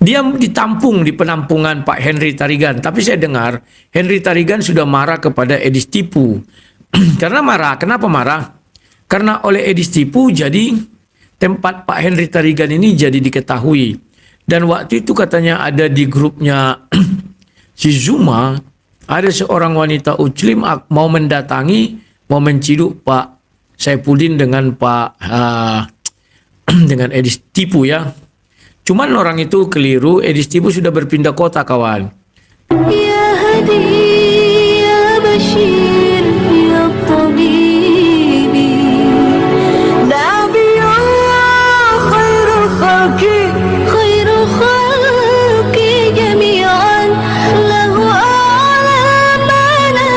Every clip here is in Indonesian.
Dia ditampung di penampungan Pak Henry Tarigan. Tapi saya dengar Henry Tarigan sudah marah kepada Edis Tipu. Karena marah. Kenapa marah? Karena oleh Edis Tipu jadi tempat Pak Henry Tarigan ini jadi diketahui. Dan waktu itu katanya ada di grupnya si Zuma, ada seorang wanita Muslim mau mendatangi, mau menciduk Pak Saifuddin dengan dengan Edis Tipu ya. Cuman orang itu keliru, Edis Tipu sudah berpindah kota kawan. Ya Hadi, ya Bashir, ya Tabibi, Nabi Allah, khairul khalqi, khairul khalqi jami'an, lahu a'lamana,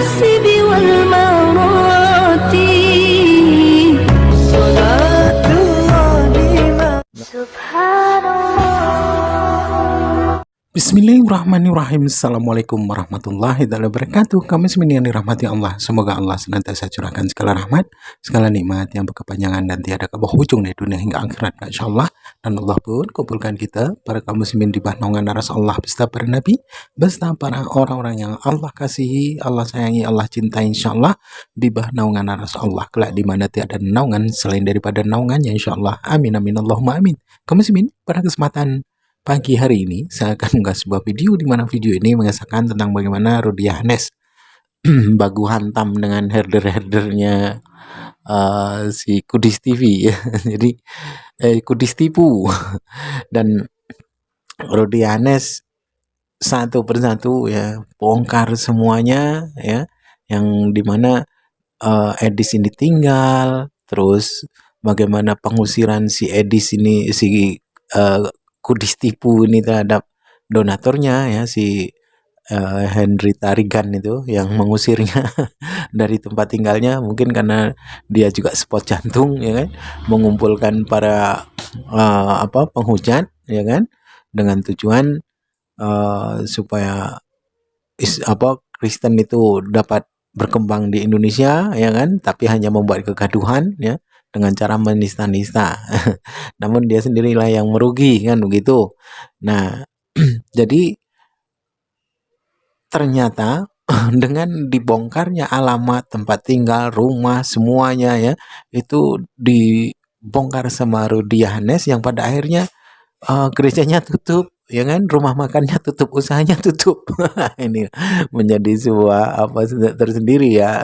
sibi wal marati, Bismillahirrahmanirrahim. Assalamualaikum warahmatullahi wabarakatuh. Kami semua yang dirahmati Allah. Semoga Allah senantiasa curahkan segala rahmat, segala nikmat yang berkepanjangan dan tiada keberujung di dunia hingga akhirat, insyaallah. Dan Allah pun kumpulkan kita para kaum muslimin di bawah naungan aras Allah beserta para nabi, beserta para orang-orang yang Allah kasihi, Allah sayangi, Allah cintai, insyaallah, di bawah naungan aras Allah kelak di mana tiada naungan selain daripada naungannya, insyaallah. Amin amin Allahumma amin. Kaum muslimin, pada kesempatan pagi hari ini saya akan mengunggah sebuah video di mana video ini mengisahkan tentang bagaimana Rudy Yohannes baku hantam dengan herder-herdernya si Kudis TV ya. Jadi Kudis Tipu dan Rudy Yohannes satu persatu ya bongkar semuanya ya, yang dimana Edis ini tinggal, terus bagaimana pengusiran si Edis ini, si Kudis Tipu ini terhadap donaturnya ya, si Henry Tarigan itu yang mengusirnya dari tempat tinggalnya, mungkin karena dia juga spot jantung ya kan, mengumpulkan para penghujat ya kan, dengan tujuan supaya Kristen itu dapat berkembang di Indonesia ya kan, tapi hanya membuat kegaduhan ya dengan cara menista-nista. Namun dia sendirilah yang merugi kan begitu. Nah, jadi ternyata dengan dibongkarnya alamat, tempat tinggal, rumah, semuanya ya, itu dibongkar sama Rudy Yohannes yang pada akhirnya gerejanya tutup ya kan, rumah makannya tutup, usahanya tutup. Ini menjadi sebuah tersendiri ya,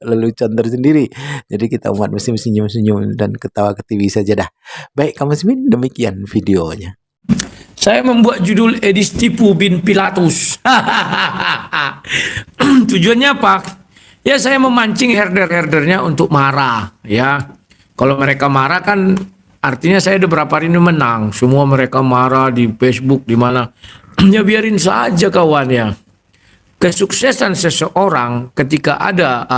lelucon tersendiri. Jadi kita umat muslim senyum-senyum dan ketawa ketiwi saja dah. Baik kaum muslimin, demikian videonya. Saya membuat judul Edis Tipu bin Pilatus. Tujuannya apa? Ya saya memancing herder-herdernya untuk marah ya. Kalau mereka marah kan artinya saya udah berapa hari ini menang. Semua mereka marah di Facebook, di mana. Ya biarin saja kawan ya. Kesuksesan seseorang ketika ada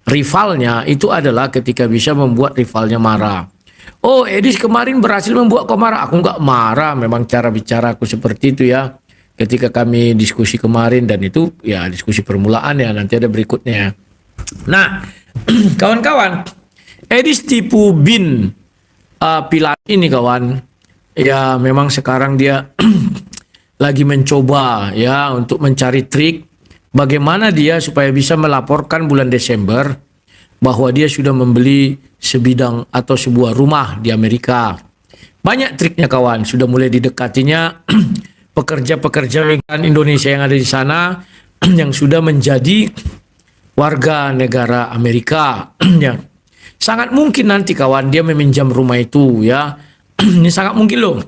rivalnya itu adalah ketika bisa membuat rivalnya marah. Oh, Edis kemarin berhasil membuat kau marah. Aku nggak marah, memang cara bicara aku seperti itu ya. Ketika kami diskusi kemarin, dan itu ya diskusi permulaan ya, nanti ada berikutnya. Nah, kawan-kawan, Edis Tipu bin Pilatus ini kawan, ya memang sekarang dia lagi mencoba ya untuk mencari trik bagaimana dia supaya bisa melaporkan bulan Desember bahwa dia sudah membeli sebidang atau sebuah rumah di Amerika. Banyak triknya kawan, sudah mulai didekatinya pekerja-pekerja migran Indonesia yang ada di sana yang sudah menjadi warga negara Amerika. Ya. Sangat mungkin nanti kawan dia meminjam rumah itu ya. Ini sangat mungkin loh.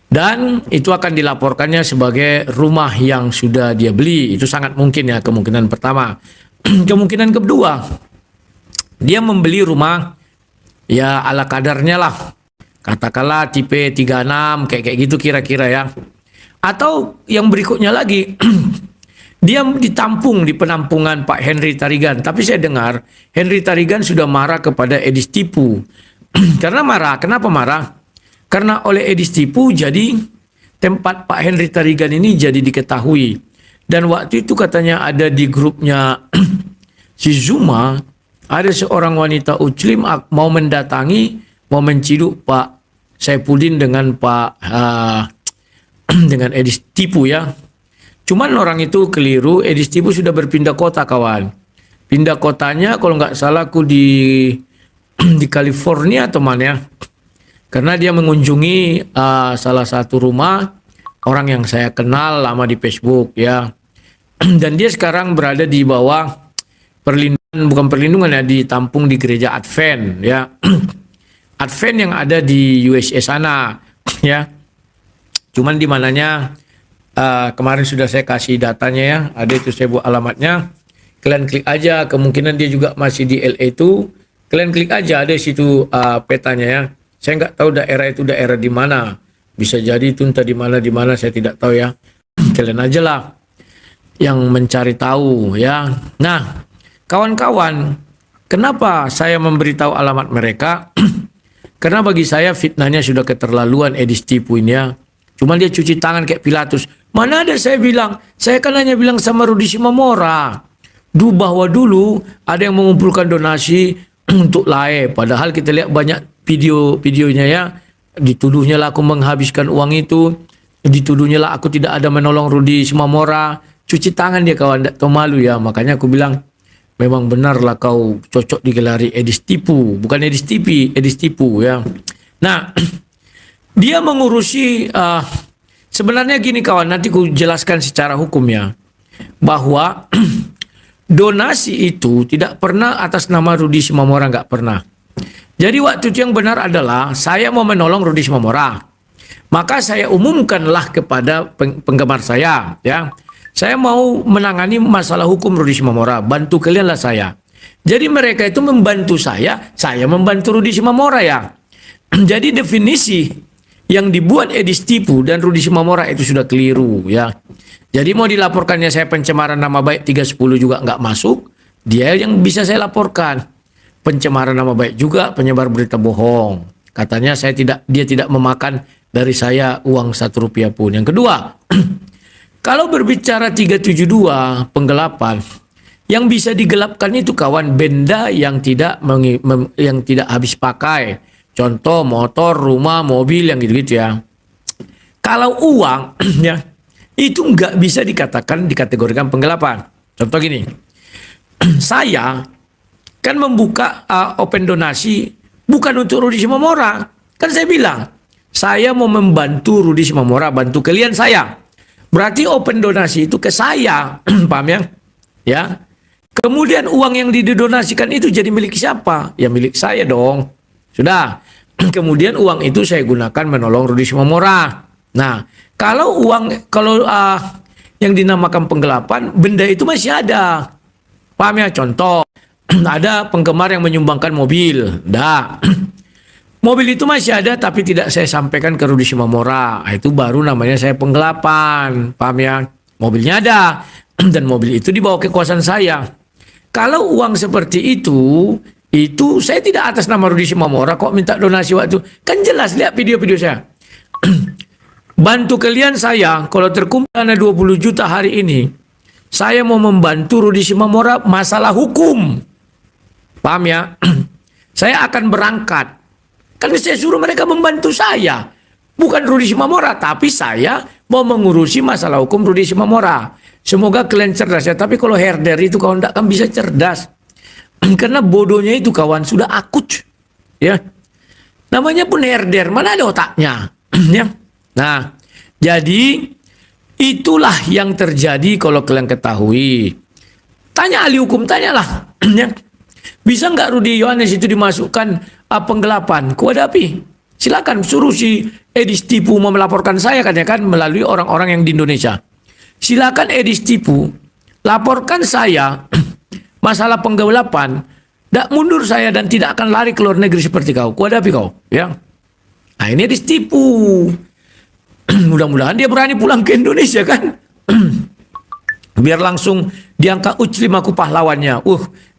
Dan itu akan dilaporkannya sebagai rumah yang sudah dia beli. Itu sangat mungkin ya, kemungkinan pertama. Kemungkinan kedua, dia membeli rumah ya ala kadarnya lah. Katakanlah tipe 36 kayak gitu kira-kira ya. Atau yang berikutnya lagi, dia ditampung di penampungan Pak Henry Tarigan. Tapi saya dengar Henry Tarigan sudah marah kepada Edis Tipu. Karena marah. Kenapa marah? Karena oleh Edis Tipu jadi tempat Pak Henry Tarigan ini jadi diketahui. Dan waktu itu katanya ada di grupnya si Zuma, ada seorang wanita Muslim mau mendatangi, mau menciduk Pak Saipudin dengan dengan Edis Tipu ya. Cuman orang itu keliru, Edis Tipu sudah berpindah kota kawan. Pindah kotanya kalau nggak salah aku di di California teman ya. Karena dia mengunjungi salah satu rumah orang yang saya kenal lama di Facebook ya. Dan dia sekarang berada di bawah perlindungan, bukan perlindungan ya, ditampung di gereja Advent ya. Advent yang ada di USA sana ya. Cuman di mananya kemarin sudah saya kasih datanya ya, ada itu saya buat alamatnya. Kalian klik aja, kemungkinan dia juga masih di LA itu. Kalian klik aja, ada di situ petanya ya. Saya nggak tahu daerah itu daerah di mana. Bisa jadi itu entah di mana saya tidak tahu ya. Kalian aja lah yang mencari tahu ya. Nah, kawan-kawan, kenapa saya memberitahu alamat mereka? Karena bagi saya fitnahnya sudah keterlaluan Edis Tipu ini ya. Cuma dia cuci tangan kayak Pilatus. Mana ada saya bilang, saya kan hanya bilang sama Rudi Simamora. Bahwa dulu ada yang mengumpulkan donasi untuk LAE. Padahal kita lihat banyak videonya ya. Dituduhnya lah aku menghabiskan uang itu. Dituduhnya lah aku tidak ada menolong Rudi Simamora. Cuci tangan dia kawan, tidak tahu malu ya. Makanya aku bilang, memang benarlah kau cocok digelari Edis Tipu. Bukan Edis Tipi, Edis Tipu ya. Nah, dia mengurusi, sebenarnya gini kawan, nanti ku jelaskan secara hukumnya. Bahwa donasi itu tidak pernah atas nama Rudi Simamora, nggak pernah. Jadi waktu itu yang benar adalah saya mau menolong Rudi Simamora. Maka saya umumkanlah kepada penggemar saya, ya. Saya mau menangani masalah hukum Rudi Simamora, bantu kalianlah saya. Jadi mereka itu membantu saya membantu Rudi Simamora ya. Jadi definisi yang dibuat Edis Tipu dan Rudi Simamora itu sudah keliru ya. Jadi mau dilaporkannya saya pencemaran nama baik 310 juga nggak masuk. Dia yang bisa saya laporkan. Pencemaran nama baik juga, penyebar berita bohong. Katanya dia tidak memakan dari saya uang 1 rupiah pun. Yang kedua, kalau berbicara 372 penggelapan, yang bisa digelapkan itu kawan benda yang tidak habis pakai. Contoh motor, rumah, mobil yang gitu-gitu ya. Kalau uang ya itu nggak bisa dikategorikan penggelapan. Contoh gini, saya kan membuka open donasi bukan untuk Rudi Simamora. Kan saya bilang, saya mau membantu Rudi Simamora, bantu kalian saya. Berarti open donasi itu ke saya, paham ya? Ya. Kemudian uang yang didonasikan itu jadi milik siapa? Ya milik saya dong. Sudah. Kemudian uang itu saya gunakan menolong Rudi Simamora. Nah, kalau yang dinamakan penggelapan, benda itu masih ada. Paham ya? Contoh, ada penggemar yang menyumbangkan mobil. Dah. Mobil itu masih ada tapi tidak saya sampaikan ke Rudi Simamora. Itu baru namanya saya penggelapan. Paham ya? Mobilnya ada dan mobil itu dibawa kekuasaan saya. Kalau uang seperti itu saya tidak atas nama Rudi Simamora kok minta donasi waktu. Kan jelas lihat video-video saya. Bantu kalian saya, kalau terkumpul dana 20 juta hari ini, saya mau membantu Rudi Simamora masalah hukum. Paham ya? Saya akan berangkat. Kan saya suruh mereka membantu saya. Bukan Rudi Simamora, tapi saya mau mengurusi masalah hukum Rudi Simamora. Semoga kalian cerdas ya. Tapi kalau herder itu kawan tidak akan bisa cerdas. Karena bodohnya itu kawan sudah akut. Ya. Namanya pun herder, mana ada otaknya. Ya. Nah, jadi itulah yang terjadi kalau kalian ketahui. Tanya ahli hukum, tanyalah. Ya. Bisa nggak Rudi Yohanes itu dimasukkan penggelapan? Kuadapi. Silakan suruh si Edis Tipu mau melaporkan saya kan ya kan melalui orang-orang yang di Indonesia. Silakan Edis Tipu laporkan saya masalah penggelapan. Tak mundur saya dan tidak akan lari ke luar negeri seperti kau. Kuadapi kau, ya. Nah, ini Edis Tipu. Mudah-mudahan dia berani pulang ke Indonesia kan. Biar langsung diangkat Uclim aku pahlawannya.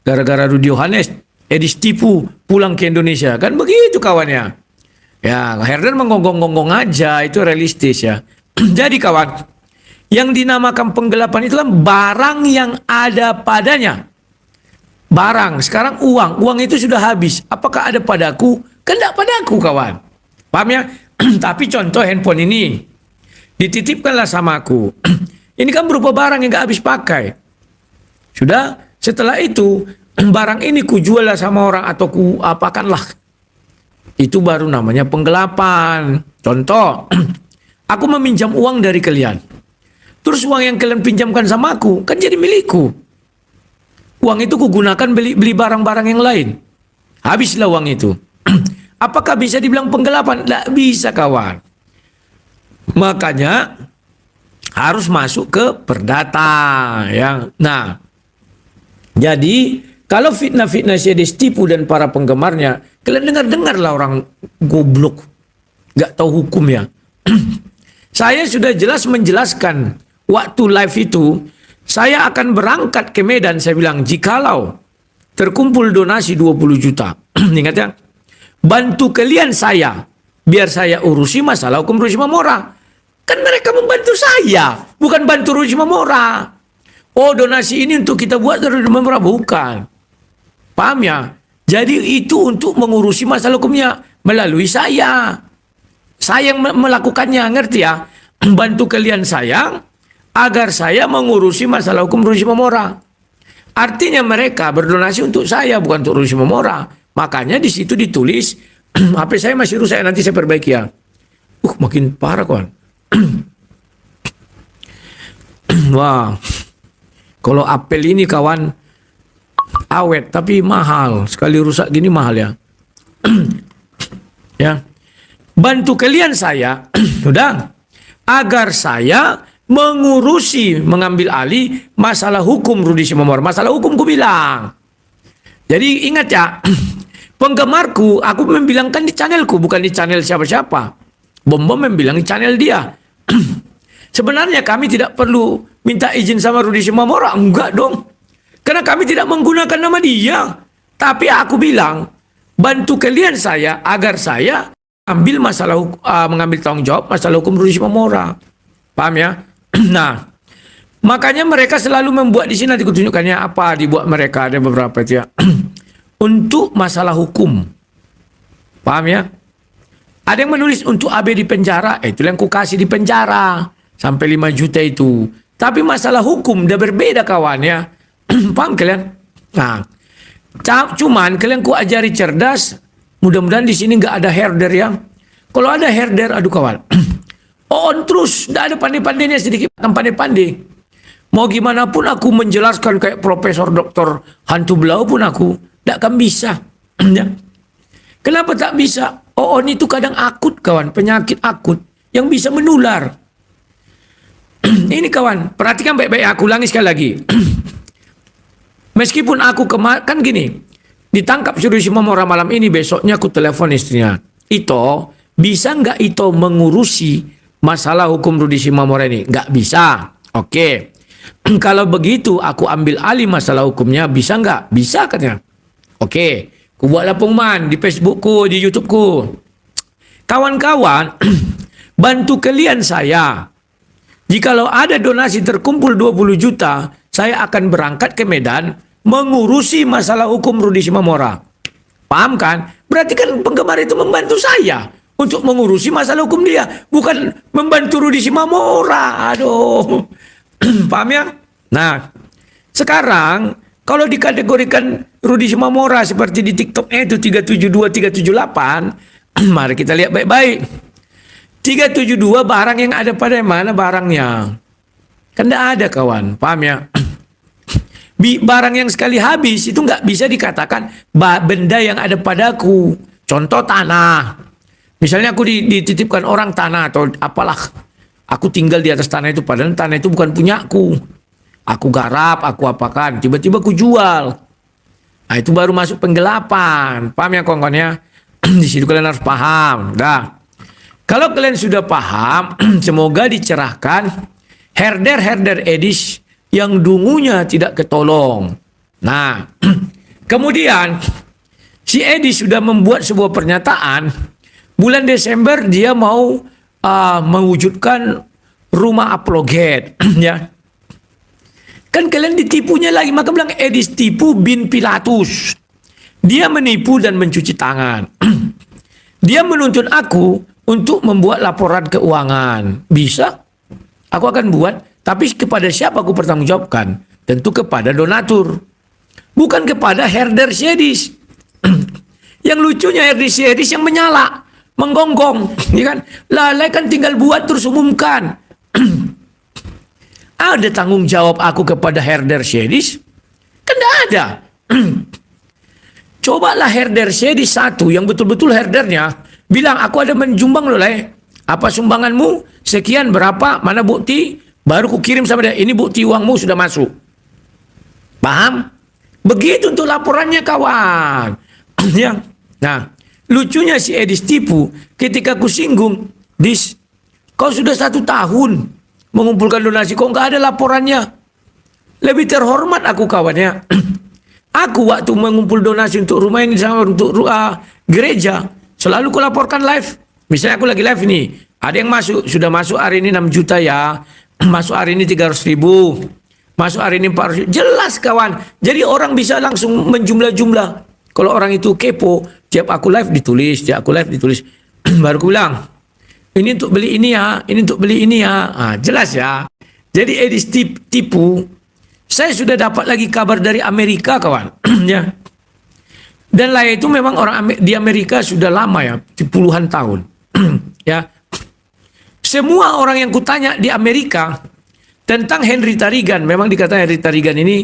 Gara-gara Rudi Yohanes, Edis Tipu pulang ke Indonesia. Kan begitu kawannya. Ya, herder menggonggong-gonggong aja, itu realistis ya. Jadi kawan, yang dinamakan penggelapan itu kan barang yang ada padanya. Barang, sekarang uang itu sudah habis. Apakah ada padaku? Kan tidak padaku kawan. Paham ya? Tapi contoh handphone ini dititipkanlah sama aku. Ini kan berupa barang yang gak habis pakai. Sudah, setelah itu barang ini kujual sama orang atau ku apakanlah. Itu baru namanya penggelapan. Contoh, aku meminjam uang dari kalian. Terus uang yang kalian pinjamkan sama aku kan jadi milikku. Uang itu kugunakan beli barang-barang yang lain. Habislah uang itu. Apakah bisa dibilang penggelapan? Tidak bisa, kawan. Makanya harus masuk ke perdata, ya. Nah, jadi kalau fitnah-fitnah Syedis tipu dan para penggemarnya, kalian dengar-dengarlah orang goblok, gak tahu hukum ya. Saya sudah jelas menjelaskan waktu live itu, saya akan berangkat ke Medan, saya bilang, jikalau terkumpul donasi 20 juta, ingat ya, bantu kalian saya, biar saya urusi masalah hukum Rusima Mora. Kan mereka membantu saya, bukan bantu Rusima Mora. Oh, donasi ini untuk kita buat Rusima Mora, bukan. Paham ya? Jadi itu untuk mengurusi masalah hukumnya melalui saya. Saya yang melakukannya, ngerti ya? Bantu kalian saya agar saya mengurusi masalah hukum Rusima Mora. Artinya mereka berdonasi untuk saya, bukan untuk Rusima Mora. Makanya di situ ditulis, HP saya masih rusak, nanti saya perbaiki ya. Makin parah kawan. Wah, kalau apel ini kawan awet tapi mahal. Sekali rusak gini mahal ya. Ya, bantu kalian saya, sudah, agar saya mengurusi, mengambil alih masalah hukum Rudi Simamora. Masalah hukum ku bilang. Jadi ingat ya, penggemarku, aku membilangkan di channelku, bukan di channel siapa-siapa. Bom-bom membilang di channel dia. Sebenarnya kami tidak perlu minta izin sama Rudi Simamora, enggak dong. Karena kami tidak menggunakan nama dia. Tapi aku bilang, bantu kalian saya agar saya ambil masalah mengambil tanggung jawab masalah hukum Rudi Simamora. Paham ya? Nah, makanya mereka selalu membuat di sini, nanti kutunjukkannya apa dibuat mereka, ada beberapa itu ya. Untuk masalah hukum. Paham ya? Ada yang menulis untuk AB di penjara, itu yang ku kasih di penjara sampai 5 juta itu. Tapi masalah hukum udah berbeda kawan ya. Paham kalian? Nah, cuman kalian ku ajari cerdas. Mudah-mudahan di sini nggak ada herder yang. Kalau ada herder, aduh kawan. On terus, nggak ada pandai-pandainya, sedikit pandai-pandai. Mau gimana pun aku menjelaskan kayak profesor doktor hantu belau pun aku tidak akan bisa. Ya. Kenapa tak bisa? On itu kadang akut kawan, penyakit akut yang bisa menular. Ini kawan, perhatikan baik-baik, aku ulangi sekali lagi. Meskipun aku kan gini, ditangkap Rudi Simamora malam ini, besoknya aku telepon istrinya. Ito, bisa nggak Ito mengurusi masalah hukum Rudi Simamora ini? Nggak bisa. Oke. Kalau begitu, aku ambil alih masalah hukumnya, bisa nggak? Bisa katanya. Oke. Ku buatlah pengumuman di Facebookku, di YouTubeku. Kawan-kawan, bantu kalian saya. Jikalau ada donasi terkumpul 20 juta, saya akan berangkat ke Medan mengurusi masalah hukum Rudi Simamora. Paham kan? Berarti kan penggemar itu membantu saya untuk mengurusi masalah hukum dia, bukan membantu Rudi Simamora. Aduh. Paham ya? Nah, sekarang kalau dikategorikan Rudi Simamora seperti di TikToknya itu 372, 378, mari kita lihat baik-baik. 372 barang yang ada pada mana barangnya? Kan tidak ada kawan, paham ya? Barang yang sekali habis itu nggak bisa dikatakan benda yang ada padaku. Contoh tanah. Misalnya aku dititipkan orang tanah atau apalah. Aku tinggal di atas tanah itu, padahal tanah itu bukan punyaku. Aku garap, aku apakan, tiba-tiba aku jual. Nah, itu baru masuk penggelapan. Paham ya kawan-kawan ya? Di situ kalian harus paham. Dah. Kalau kalian sudah paham, semoga dicerahkan herder-herder edis yang dungunya tidak ketolong. Nah, kemudian si Edis sudah membuat sebuah pernyataan. Bulan Desember dia mau mewujudkan rumah apologet. Ya. Kan kalian ditipunya lagi, maka bilang Edis tipu bin Pilatus. Dia menipu dan mencuci tangan. Dia menuntut aku untuk membuat laporan keuangan. Bisa? Aku akan buat. Tapi kepada siapa aku pertanggungjawabkan? Tentu kepada donatur. Bukan kepada herder Syedis. Yang lucunya herder Syedis yang menyala. Menggonggong. Ya kan? Lalai kan tinggal buat terus umumkan. Ada tanggung jawab aku kepada herder Syedis? Kan tidak ada. Cobalah herder Syedis satu yang betul-betul herdernya bilang aku ada menjumbang loh lah. Apa sumbanganmu? Sekian berapa? Mana bukti? Baru ku kirim sama dia. Ini bukti uangmu sudah masuk. Paham? Begitu untuk laporannya kawan. Ya. Nah, lucunya si Edis tipu ketika ku singgung, Dis, kau sudah 1 tahun mengumpulkan donasi, kok nggak ada laporannya? Lebih terhormat aku kawannya. Aku waktu mengumpul donasi untuk rumah ini sama untuk gereja, selalu ku laporkan live. Misalnya aku lagi live ini, ada yang masuk, sudah masuk hari ini 6 juta ya, masuk hari ini 300.000, masuk hari ini 400.000. Jelas kawan, jadi orang bisa langsung menjumlah-jumlah. Kalau orang itu kepo, tiap aku live ditulis, baru ku bilang, ini untuk beli ini ya, ini untuk beli ini ya. Jelas ya. Jadi Edis tipu. Saya sudah dapat lagi kabar dari Amerika kawan. Ya. Dan Laya itu memang orang di Amerika sudah lama ya, puluhan tahun. Ya. Semua orang yang kutanya di Amerika tentang Henry Tarigan, memang dikatakan Henry Tarigan ini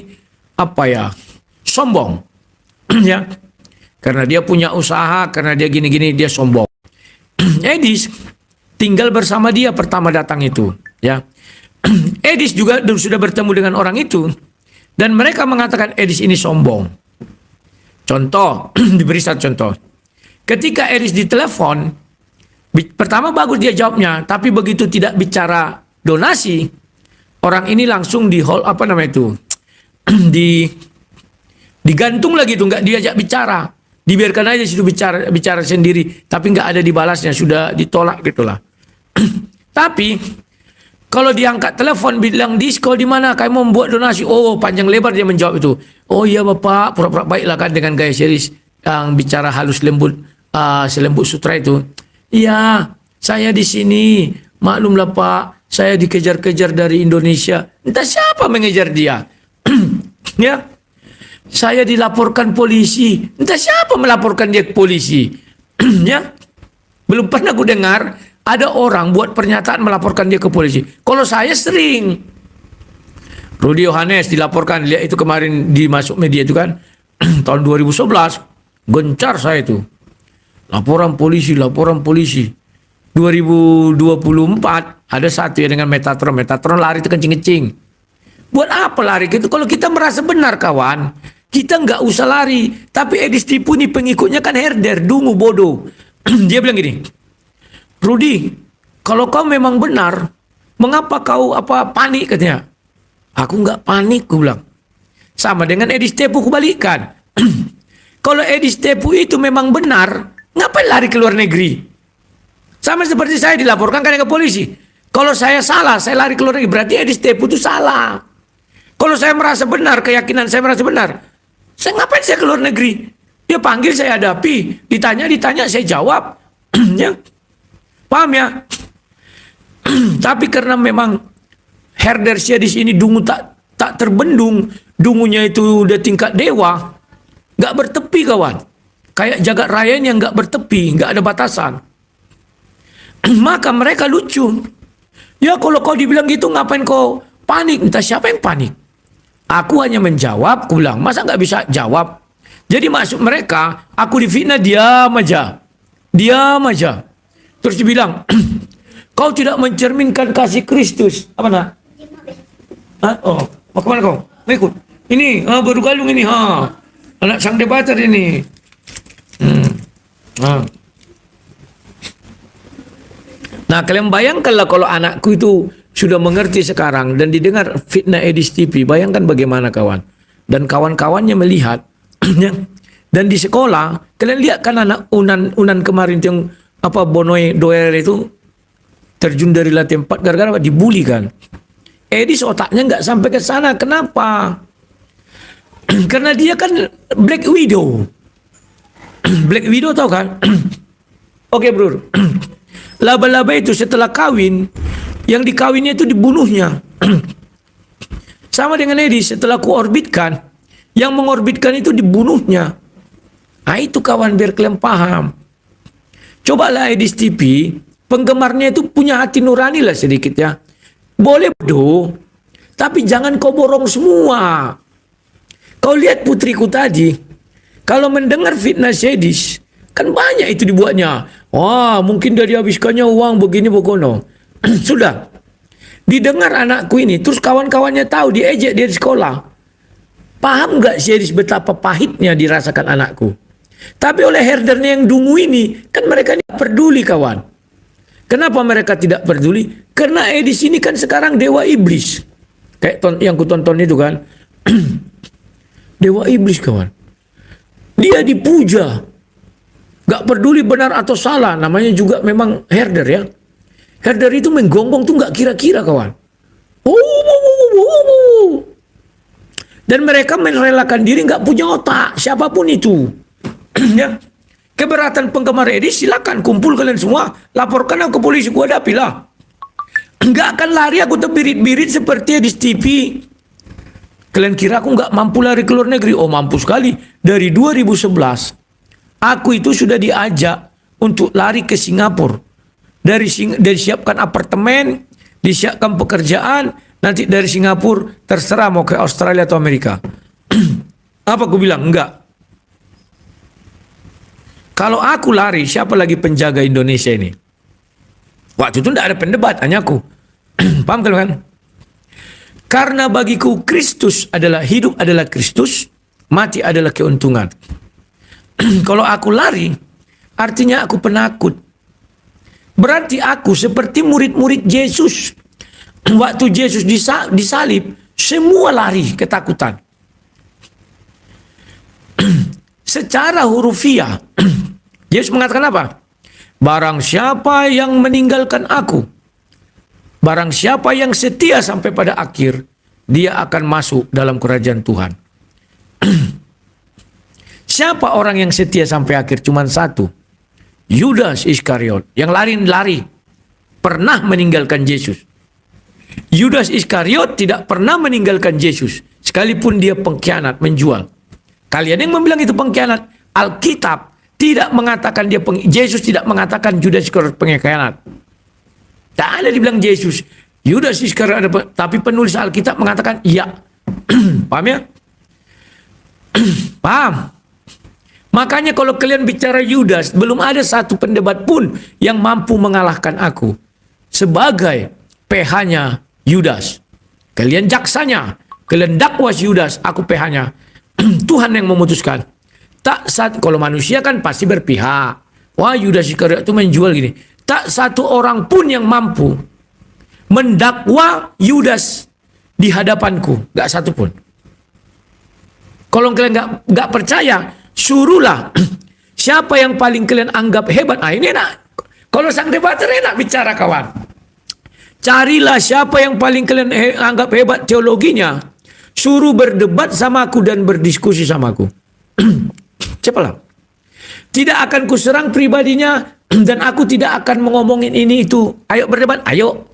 apa ya? Sombong. Ya. Karena dia punya usaha, karena dia gini-gini, dia sombong. Edis tinggal bersama dia pertama datang itu, ya. Edis juga sudah bertemu dengan orang itu dan mereka mengatakan Edis ini sombong. Contoh, diberi satu contoh. Ketika Edis ditelepon, pertama bagus dia jawabnya, tapi begitu tidak bicara donasi, orang ini langsung di hold, apa namanya itu? Digantung lagi tuh, nggak diajak bicara. Dibiarkan aja situ bicara sendiri, tapi nggak ada dibalasnya, sudah ditolak gitulah. Tapi kalau diangkat telepon bilang, Dis, kau di mana? Kamu mau membuat donasi? Oh, panjang lebar dia menjawab itu. Oh iya Bapak, pura-pura baiklah kan dengan gaya serius yang bicara halus lembut, selembut sutra itu. Iya, saya di sini. Maklumlah Pak, saya dikejar-kejar dari Indonesia. Entah siapa mengejar dia. Ya. Saya dilaporkan polisi. Entah siapa melaporkan dia ke polisi. Ya. Belum pernah aku dengar ada orang buat pernyataan melaporkan dia ke polisi. Kalau saya sering. Rudy Yohanes dilaporkan, lihat itu kemarin dimasuk media itu kan. Tahun 2011. Gencar saya itu. Laporan polisi. 2024 ada satu ya dengan Metatron. Metatron lari itu kencing-kencing. Buat apa lari gitu? Kalau kita merasa benar kawan, kita nggak usah lari. Tapi Edis tipu nih pengikutnya kan herder, dungu, bodoh. Dia bilang gini, Rudy, kalau kau memang benar, mengapa kau panik katanya? Aku nggak panik, aku bilang. Sama dengan Edis tipu kebalikan. Kalau Edis tipu itu memang benar, ngapain lari ke luar negeri? Sama seperti saya dilaporkan kan ke polisi. Kalau saya salah, saya lari ke luar negeri, berarti Edis tipu itu salah. Kalau saya merasa benar, keyakinan saya merasa benar, saya ngapain saya ke luar negeri? Dia panggil, saya hadapi, ditanya, saya jawab. Ya. Paham ya? Tapi karena memang herder Syedis ini dungu tak terbendung, dungunya itu udah tingkat dewa, nggak bertepi kawan. Kayak jagat raya yang nggak bertepi, nggak ada batasan. Maka mereka lucu. Ya kalau kau dibilang gitu ngapain kau panik? Entah siapa yang panik. Aku hanya menjawab, aku bilang, masa nggak bisa jawab? Jadi maksud mereka, aku difitnah diam aja. Terus dibilang, kau tidak mencerminkan kasih Kristus. Apa nak? Oh, mau kemana kau? Mau ikut? Ini, baru galung ini. Anak sang debater ini. Nah, kalian bayangkanlah kalau anakku itu sudah mengerti sekarang dan didengar fitnah Edis TV. Bayangkan bagaimana kawan. Dan kawan-kawannya melihat. Dan di sekolah, kalian lihat kan anak Unan kemarin yang Bonoe Doer itu terjun dari lantai 4 gara-gara dibully kan. Edis otaknya nggak sampai ke sana. Kenapa? Karena dia kan Black Widow. Black Widow tahu kan? Oke bro. Laba-laba itu setelah kawin, yang dikawinnya itu dibunuhnya. Sama dengan Edis, setelah kuorbitkan, yang mengorbitkan itu dibunuhnya. Nah itu kawan, biar kalian paham. Cobalah Edis TV, penggemarnya itu punya hati nurani lah sedikit ya. Boleh bodoh, tapi jangan kau borong semua. Kau lihat putriku tadi, kalau mendengar fitnah Edis, kan banyak itu dibuatnya. Wah, mungkin dia dihabiskannya uang begini begono. Sudah. Didengar anakku ini, terus kawan-kawannya tahu, diejek dia di sekolah. Paham nggak si Edis betapa pahitnya dirasakan anakku? Tapi oleh herdernya yang dungu ini, kan mereka tidak peduli kawan. Kenapa mereka tidak peduli? Karena Edis ini kan sekarang dewa iblis. Kayak yang ku tonton itu kan. Dewa iblis kawan. Dia dipuja. Gak peduli benar atau salah. Namanya juga memang herder ya. Herder itu menggonggong tuh gak kira-kira kawan. Dan mereka merelakan diri gak punya otak. Siapapun itu. Ya. Keberatan penggemar Edis, silakan kumpul kalian semua. Laporkan aku ke polisi, gua hadapi lah. Gak akan lari aku terbirit-birit seperti Edis TV. Kalian kira aku gak mampu lari ke luar negeri? Oh mampu sekali. Dari 2011, aku itu sudah diajak untuk lari ke Singapura. Dari siapkan apartemen, disiapkan pekerjaan, nanti dari Singapura terserah mau ke Australia atau Amerika. Apa aku bilang? Enggak. Kalau aku lari, siapa lagi penjaga Indonesia ini? Waktu itu tidak ada pendebat, hanya aku. Paham kan? Karena bagiku Kristus adalah hidup adalah Kristus, mati adalah keuntungan. Kalau aku lari, artinya aku penakut. Berarti aku seperti murid-murid Yesus. Waktu Yesus disalib, semua lari ketakutan. Secara hurufiah, Yesus mengatakan apa? Barang siapa yang meninggalkan aku, barang siapa yang setia sampai pada akhir, dia akan masuk dalam kerajaan Tuhan. Siapa orang yang setia sampai akhir? Cuman satu. Yudas Iskariot, yang lari-lari, pernah meninggalkan Yesus. Yudas Iskariot tidak pernah meninggalkan Yesus, sekalipun dia pengkhianat, menjual. Kalian yang membilang itu pengkhianat, Alkitab tidak mengatakan Yesus tidak mengatakan Yudas Iskariot pengkhianat. Tak ada dibilang Yesus, Yudas Iskariot ada, tapi penulis Alkitab mengatakan iya. Paham ya? Paham? Makanya kalau kalian bicara Yudas, belum ada satu pendebat pun yang mampu mengalahkan aku. Sebagai PH-nya Yudas. Kalian jaksanya, kalian dakwa Yudas, aku PH-nya. Tuhan yang memutuskan. Tak satu, kalau manusia kan pasti berpihak. Wah Yudas Iskariot itu menjual gini. Tak satu orang pun yang mampu mendakwa Yudas di hadapanku. Gak satu pun. Kalau kalian gak percaya, suruhlah siapa yang paling kalian anggap hebat. Ah ini enak. Kalau sang debater enak bicara kawan. Carilah siapa yang paling kalian anggap hebat teologinya. Suruh berdebat sama aku dan berdiskusi sama aku. Cepatlah. Tidak akan kuserang pribadinya dan aku tidak akan mengomongin ini itu. Ayo berdebat, ayo.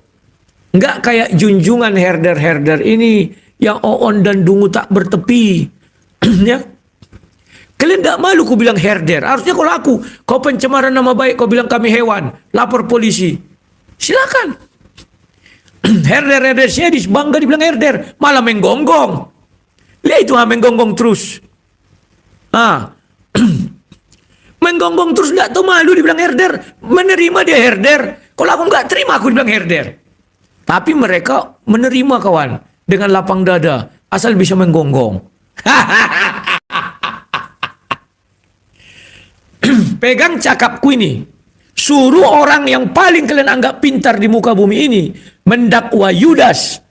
Enggak kayak junjungan herder-herder ini yang oon dan dungu tak bertepi. Ya. Kalian tidak malu ku bilang herder. Harusnya kalau aku, kau pencemaran nama baik, kau bilang kami hewan, lapor polisi. Silakan. Herder-herder Edis bangga dibilang herder, malah menggonggong. Lihat itu menggonggong terus. Menggonggong terus, tidak tahu malu dibilang herder. Menerima dia herder. Kalau aku nggak terima aku dibilang herder. Tapi mereka menerima kawan dengan lapang dada asal bisa menggonggong. Pegang cakapku ini. Suruh orang yang paling kalian anggap pintar di muka bumi ini mendakwa Yudas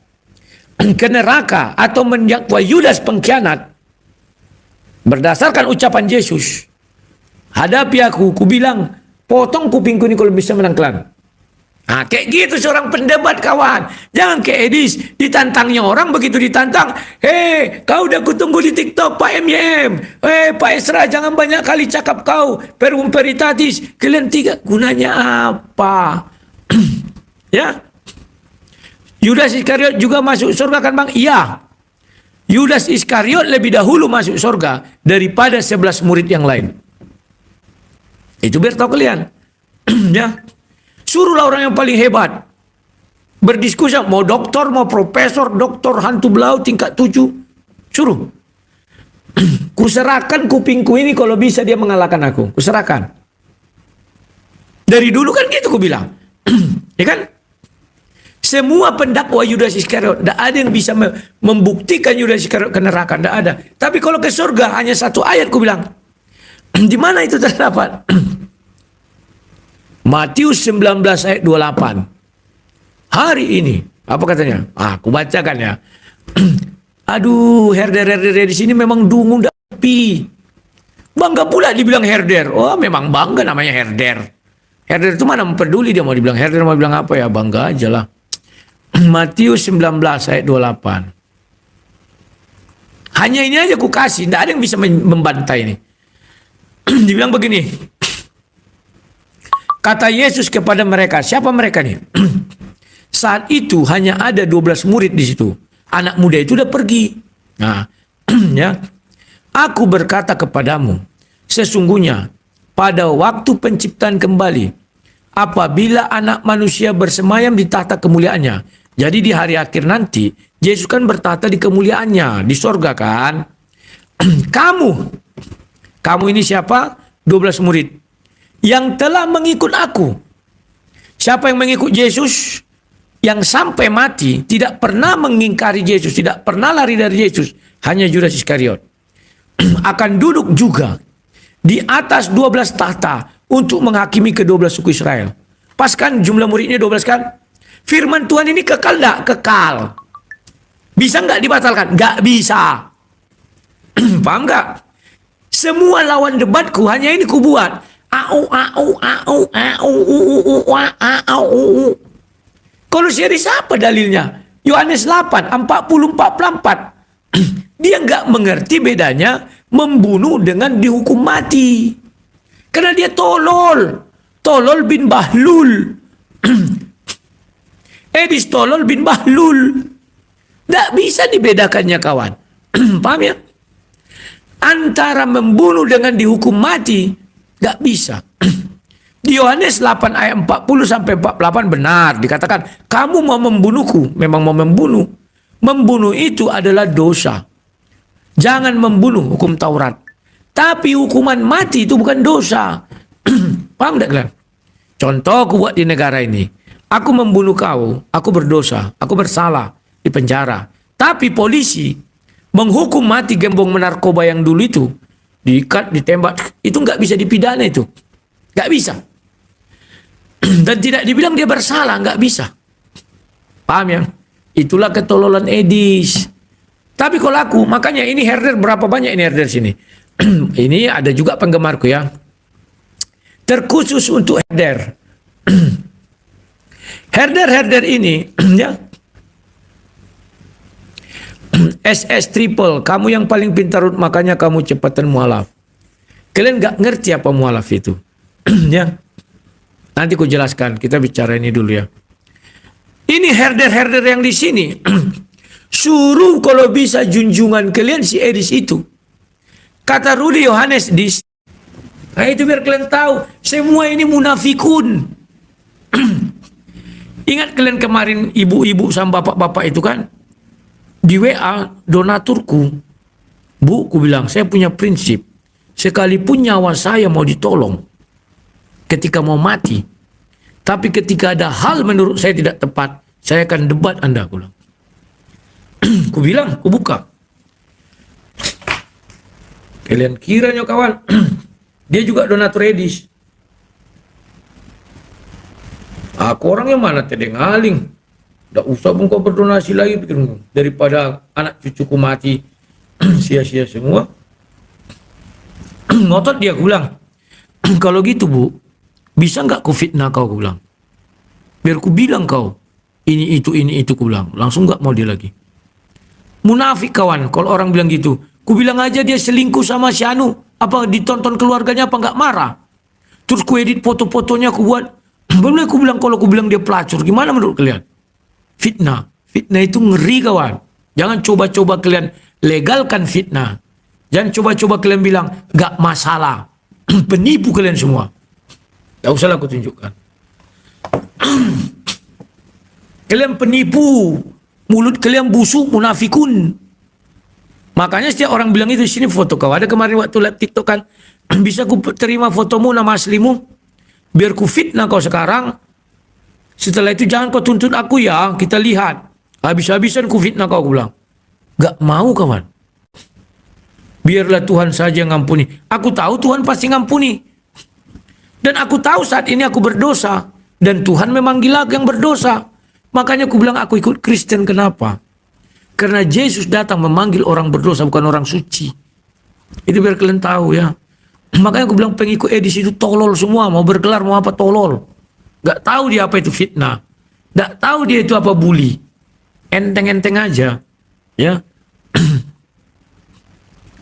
ke neraka atau mendakwa Yudas pengkhianat berdasarkan ucapan Yesus. Hadapi aku, ku bilang, potong kupingku ini kalau bisa menang kalian. Nah, kayak gitu seorang pendebat kawan. Jangan kayak Edis, ditantangnya orang begitu ditantang, kau udah kutunggu di TikTok Pak MYM. Pak Esra jangan banyak kali cakap kau. Perum peritatis, kalian tiga gunanya apa? Ya. Yudas Iskariot juga masuk surga kan Bang? Iya. Yudas Iskariot lebih dahulu masuk surga daripada 11 murid yang lain. Itu biar tahu kalian. Ya. Suruhlah orang yang paling hebat berdiskusi, mau doktor, mau profesor, doktor hantu belau tingkat 7, suruh. Kuserahkan kupingku ini kalau bisa dia mengalahkan aku. Kuserahkan. Dari dulu kan gitu ku bilang. Ya kan? Semua pendakwa Yudas Iskariot, tidak ada yang bisa membuktikan Yudas Iskariot ke neraka, tidak ada. Tapi kalau ke surga hanya satu ayat ku bilang. Di mana itu terdapat? Matius 19 ayat 28. Hari ini, apa katanya? Aku bacakan ya. Aduh, herder di sini memang dungu dapi. Bangga pula dibilang herder. Oh, memang bangga namanya herder. Herder itu mana peduli dia mau dibilang herder, mau bilang apa ya, bangga aja lah. Matius 19 ayat 28. Hanya ini aja ku kasih, tidak ada yang bisa membantai ini. Dibilang begini. Kata Yesus kepada mereka, siapa mereka nih? Saat itu hanya ada 12 murid di situ. Anak muda itu udah pergi. Nah, ya. Aku berkata kepadamu, sesungguhnya pada waktu penciptaan kembali, apabila anak manusia bersemayam di tahta kemuliaannya. Jadi di hari akhir nanti, Yesus kan bertahta di kemuliaannya, di sorga kan. Kamu ini siapa? 12 murid. Yang telah mengikut aku. Siapa yang mengikut Yesus? Yang sampai mati tidak pernah mengingkari Yesus, tidak pernah lari dari Yesus, hanya Yudas Iskariot. Akan duduk juga di atas 12 tahta untuk menghakimi ke-12 suku Israel. Pas kan jumlah muridnya 12 kan? Firman Tuhan ini kekal enggak? Kekal. Bisa enggak dibatalkan? Enggak bisa. Paham enggak? Semua lawan debatku hanya ini ku buat. Kalau series apa dalilnya? Yohanes 8, 40, 44. Dia nggak mengerti bedanya membunuh dengan dihukum mati. Karena dia tolol. Tolol bin Bahlul. Edis tolol bin Bahlul. Nggak bisa dibedakannya kawan. Paham ya? Antara membunuh dengan dihukum mati gak bisa. Di Yohanes 8 ayat 40 sampai 48 benar dikatakan, kamu mau membunuhku, memang mau membunuh. Membunuh itu adalah dosa. Jangan membunuh, hukum Taurat. Tapi hukuman mati itu bukan dosa. Paham tidak kalian? Contoh aku buat di negara ini. Aku membunuh kau, aku berdosa, aku bersalah, di penjara. Tapi polisi menghukum mati gembong menarkoba yang dulu itu, diikat, ditembak, itu nggak bisa dipidana itu. Nggak bisa. Dan tidak dibilang dia bersalah, nggak bisa. Paham ya? Itulah ketololan Edis. Tapi kalau aku, makanya ini herder, berapa banyak ini herder sini? Ini ada juga penggemarku ya. Terkhusus untuk herder. Herder ini, ya. SS triple, kamu yang paling pintar, makanya kamu cepatan mualaf. Kalian nggak ngerti apa mualaf itu. Ya. Nanti ku jelaskan, kita bicara ini dulu ya. Ini herder-herder yang di sini. Suruh kalau bisa junjungan kalian si Edis itu. Kata Rudi Yohanes dis. Nah itu biar kalian tahu, semua ini munafikun. Ingat kalian kemarin ibu-ibu sama bapak-bapak itu kan? Di WA donaturku, Bu, ku bilang, saya punya prinsip. Sekalipun nyawa saya mau ditolong ketika mau mati, tapi ketika ada hal menurut saya tidak tepat, saya akan debat Anda, aku bilang. Ku bilang, ku buka. Kalian kiranya kawan, dia juga donatur Edis. Aku orang yang mana tedeng aling. Tidak usah pun kau berdonasi lagi, pikirmu. Daripada anak cucuku mati, sia-sia semua. Ngotot dia, aku bilang. Kalau gitu Bu, bisa nggak ku fitnah kau, aku bilang. biar ku bilang kau. Ini itu ku bilang. Langsung nggak mau dia lagi. Munafik kawan, kalau orang bilang gitu. Ku bilang aja dia selingkuh sama si Anu. Apa ditonton keluarganya apa nggak marah. Terus ku edit foto-fotonya ku buat. Belum ku bilang kalau ku bilang dia pelacur. Gimana menurut kalian? Fitnah. Fitnah itu ngeri kawan. Jangan coba-coba kalian legalkan fitnah. Jangan coba-coba kalian bilang nggak masalah. Penipu kalian semua. Tak usahlah aku tunjukkan. Kalian penipu. Mulut kalian busuk, munafikun. Makanya setiap orang bilang itu, sini foto kau. Ada kemarin waktu live TikTok kan, bisa ku terima fotomu, nama aslimu, biar ku fitnah kau sekarang. Setelah itu jangan kau tuntut aku ya, kita lihat. Habis-habisan ku fitnah kau, aku bilang. Gak mau kawan. Biarlah Tuhan saja yang ngampuni. Aku tahu Tuhan pasti ngampuni. Dan aku tahu saat ini aku berdosa. Dan Tuhan memanggil aku yang berdosa. Makanya aku bilang aku ikut Kristen. Kenapa? Karena Yesus datang memanggil orang berdosa, bukan orang suci. Itu biar kalian tahu ya. Makanya aku bilang pengikut Edis itu tolol semua. Mau bergelar mau apa tolol. Gak tahu dia apa itu fitnah. Gak tahu dia itu apa bully. Enteng-enteng aja. Ya.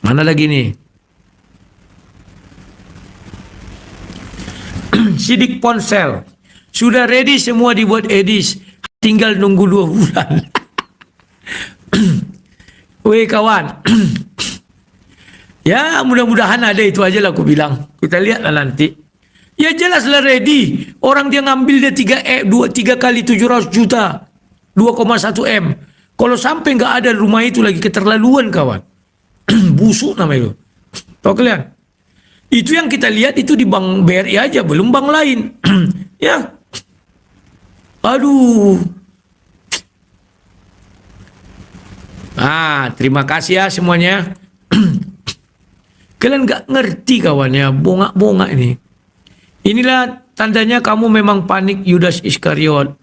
Mana lagi nih? Sidik ponsel. Sudah ready semua dibuat Edis. Tinggal nunggu 2 bulan. Weh kawan. Ya mudah-mudahan ada itu aja lah aku bilang. Kita lihatlah nanti. Ya jelaslah ready. Orang dia ngambil dia 3 kali 700 juta. 2,1 M. Kalau sampai nggak ada rumah itu lagi keterlaluan kawan. Busuk namanya itu. Tahu kalian? Itu yang kita lihat itu di Bank BRI aja, belum bank lain. Ya. Aduh. Terima kasih ya semuanya. Kalian nggak ngerti kawannya, bongak-bongak ini. Inilah tandanya kamu memang panik Yudas Iskariot.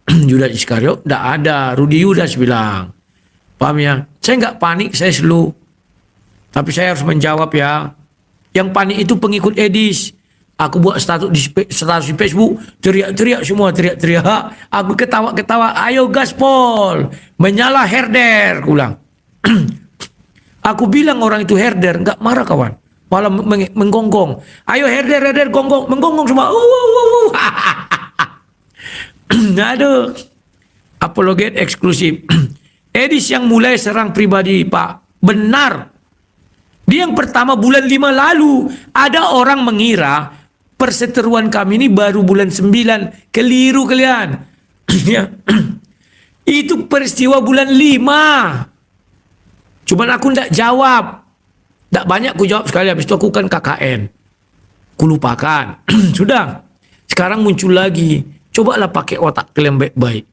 Yudas Iskariot nggak ada, Rudi Yudas bilang. Paham ya? Saya nggak panik, saya slow. Tapi saya harus menjawab ya. Yang panik itu pengikut Edis. Aku buat status di Facebook, teriak-teriak semua, teriak-teriak. Aku ketawa-ketawa, ayo gaspol, menyala herder, ulang. Aku bilang orang itu herder, nggak marah kawan, malah menggonggong. Ayo herder, gonggong, menggonggong semua. Aduh, apologet eksklusif. Edis yang mulai serang pribadi Pak, benar. Dia yang pertama bulan 5 lalu, ada orang mengira perseteruan kami ini baru bulan 9. Keliru kalian. Ya. Itu peristiwa bulan 5. Cuman aku tidak jawab. Tidak banyak aku jawab sekali. Habis itu aku kan KKN. Aku lupakan. Sudah. Sekarang muncul lagi. Cobalah pakai otak kalian baik-baik.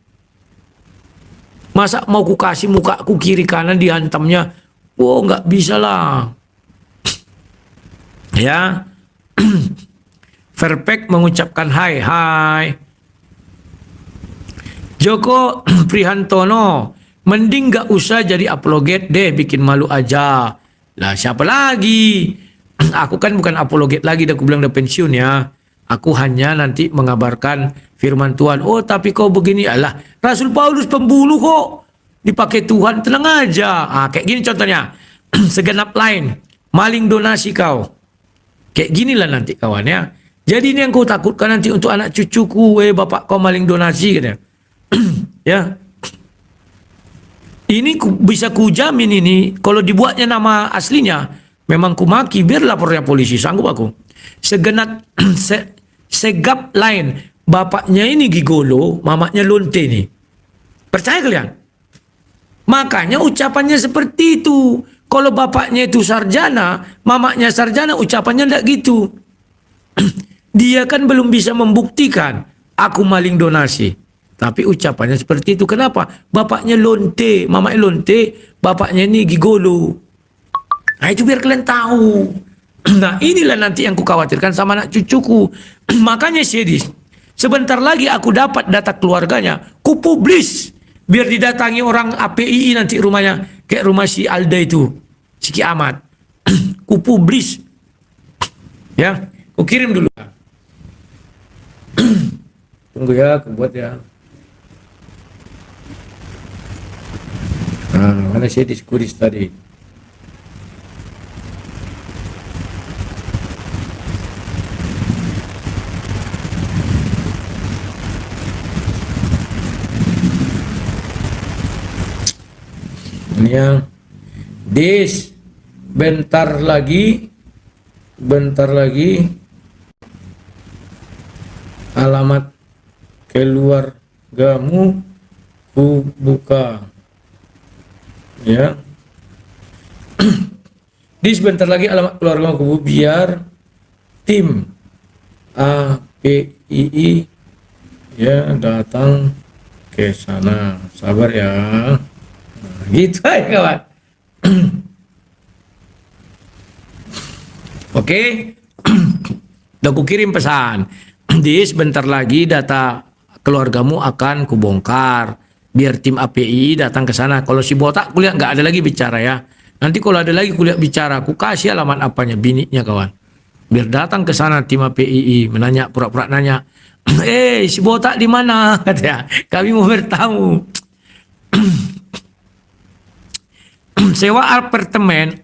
Masa mau ku kasih muka aku kiri kanan dihantamnya. Oh nggak bisa lah. Ya. Verpek mengucapkan hai. Joko Prihantono, mending gak usah jadi apologet deh, bikin malu aja. Lah siapa lagi? Aku kan bukan apologet lagi, dah aku bilang udah pensiun ya. Aku hanya nanti mengabarkan firman Tuhan. Oh tapi kau begini, alah Rasul Paulus pembunuh kok. Dipakai Tuhan, tenang aja. Kayak gini contohnya. Segenap lain, maling donasi kau. Kayak ginilah nanti kawan ya. Jadi ini yang kau takutkan nanti untuk anak cucuku, bapak kau maling donasi katanya. Ya. Ini bisa kujamin ini kalau dibuatnya nama aslinya memang ku maki, biar lapornya polisi, sanggup aku. Segenap segap lain, bapaknya ini gigolo, mamanya lonte nih. Percaya kalian? Makanya ucapannya seperti itu. Kalau bapaknya itu sarjana, mamanya sarjana, ucapannya enggak gitu. Dia kan belum bisa membuktikan aku maling donasi. Tapi ucapannya seperti itu. Kenapa? Bapaknya lonte, mamanya lonte, bapaknya ini gigolo. Nah itu biar kalian tahu. Nah inilah nanti yang kukhawatirkan sama anak cucuku. Makanya Sedis, sebentar lagi aku dapat data keluarganya, ku publis. Biar didatangi orang API nanti rumahnya. Kayak rumah si Alda itu, si Ki Ahmad. Ku publis. Ya, ku kirim dulu. Tunggu ya, aku buat ya. Nah, mana sih diskuris tadi? Ini yang Dis, bentar lagi alamat keluargamu ku buka ya. Dis, bentar lagi alamat keluargamu ku buka, biar tim APII ya datang ke sana. Sabar ya. Nah, gitu aja kawan. Oke. Udah ku kirim pesan. Dis, bentar lagi data keluargamu akan kubongkar. Biar tim API datang ke sana. Kalau si botak kulihat nggak ada lagi bicara ya. Nanti kalau ada lagi kulihat bicara, aku kasih alamat apanya, bininya kawan. Biar datang ke sana tim API menanya, pura-pura nanya. Si botak di mana? Katanya. Kami mau bertamu. Sewa apartemen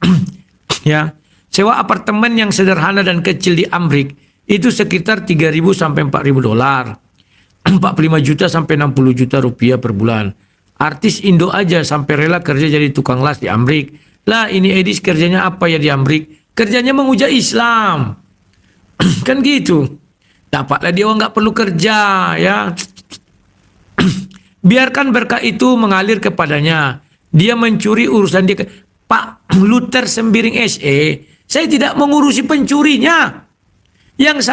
ya. Sewa apartemen yang sederhana dan kecil di Amrik itu sekitar 3.000 sampai 4.000 dolar. 45 juta sampai 60 juta rupiah per bulan. Artis Indo aja sampai rela kerja jadi tukang las di Amrik. Lah ini Edis kerjanya apa ya di Amrik? Kerjanya menguja Islam. Kan gitu. Dapatlah dia nggak perlu kerja ya. Biarkan berkah itu mengalir kepadanya. Dia mencuri urusan dia. Pak Luther Sembiring SE, saya tidak mengurusi pencurinya. Yang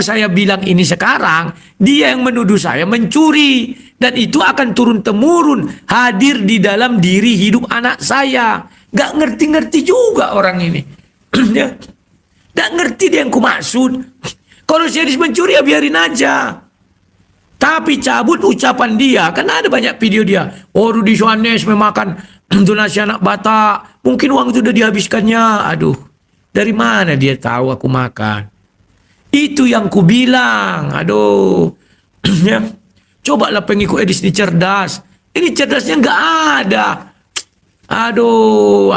saya bilang ini sekarang, dia yang menuduh saya mencuri. Dan itu akan turun-temurun hadir di dalam diri hidup anak saya. Gak ngerti-ngerti juga orang ini. Gak ngerti dia yang kumaksud. Kalau serius mencuri ya biarin aja. Tapi cabut ucapan dia, karena ada banyak video dia. Oh, Rudi Soanes memakan donasi anak Batak. Mungkin uang itu udah dihabiskannya. Aduh, dari mana dia tahu aku makan? Itu yang ku bilang. Aduh, ya. Cobalah pengikut Edis ini cerdas. Ini cerdasnya nggak ada. Aduh.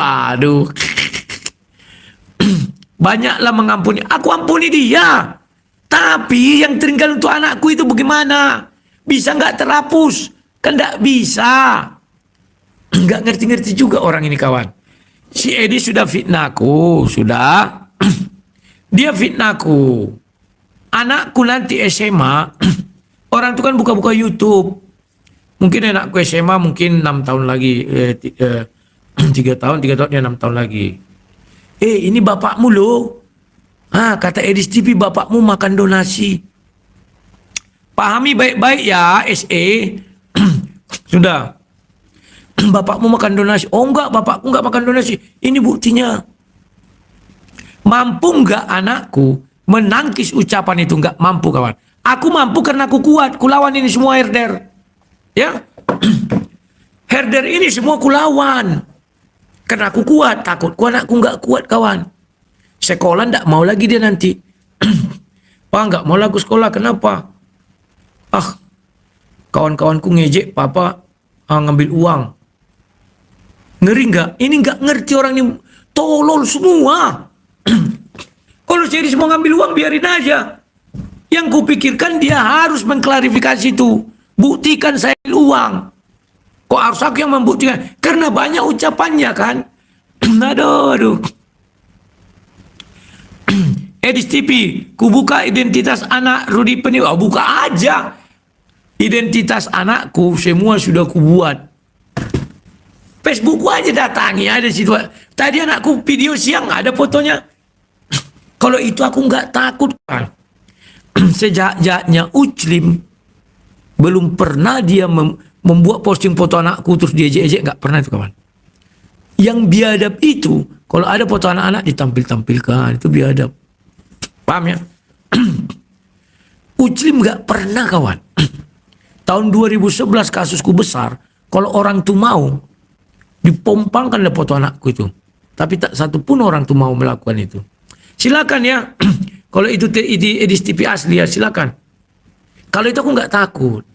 Banyaklah mengampuni. Aku ampuni dia. Tapi yang tinggal untuk anakku itu bagaimana? Bisa nggak terhapus? Kan nggak bisa. Nggak ngerti-ngerti juga orang ini kawan. Si Edi sudah fitnahku, sudah. Dia fitnahku. Anakku nanti SMA, orang itu kan buka-buka YouTube. Mungkin anakku SMA mungkin 6 tahun lagi, 3 tahun ya 6 tahun lagi. Ini bapakmu loh. Kata Edis TV, bapakmu makan donasi. Pahami baik-baik ya, SE. Sudah. Bapakmu makan donasi. Oh enggak, bapakku enggak makan donasi. Ini buktinya. Mampu enggak anakku menangkis ucapan itu? Enggak mampu kawan. Aku mampu karena aku kuat. Kulawan ini semua herder. Ya. Herder ini semua kulawan. Karena aku kuat. Takutku anakku enggak kuat kawan. Sekolah enggak mau lagi dia nanti. Pak enggak mau lagu sekolah. Kenapa? Kawan-kawanku ngejek papa ngambil uang. Ngeri enggak? Ini enggak ngerti orang ini. Tolol semua. Kalau serius mau ngambil uang biarin aja. Yang kupikirkan dia harus mengklarifikasi itu. Buktikan saya uang. Kok harus aku yang membuktikan? Karena banyak ucapannya kan. Aduh. Edis TV, ku buka identitas anak Rudi Peniwa. Buka aja. Identitas anakku semua sudah ku buat. Facebookku aja datangi, ada situ. Tadi anakku video siang ada fotonya. Kalau itu aku nggak takut kan. Sejak-jaknya Uclim belum pernah dia membuat posting foto anakku terus dia ejek-ejek, nggak pernah itu kawan. Yang biadab itu kalau ada foto anak-anak ditampilkan, itu biadab. Paham ya? Uclim nggak pernah kawan. Tahun 2011 kasusku besar. Kalau orang tuh mau dipompangkanlah foto anakku itu. Tapi tak satu pun orang tuh mau melakukan itu. Silakan ya. Kalau itu Edis TV asli ya silakan. Kalau itu aku nggak takut.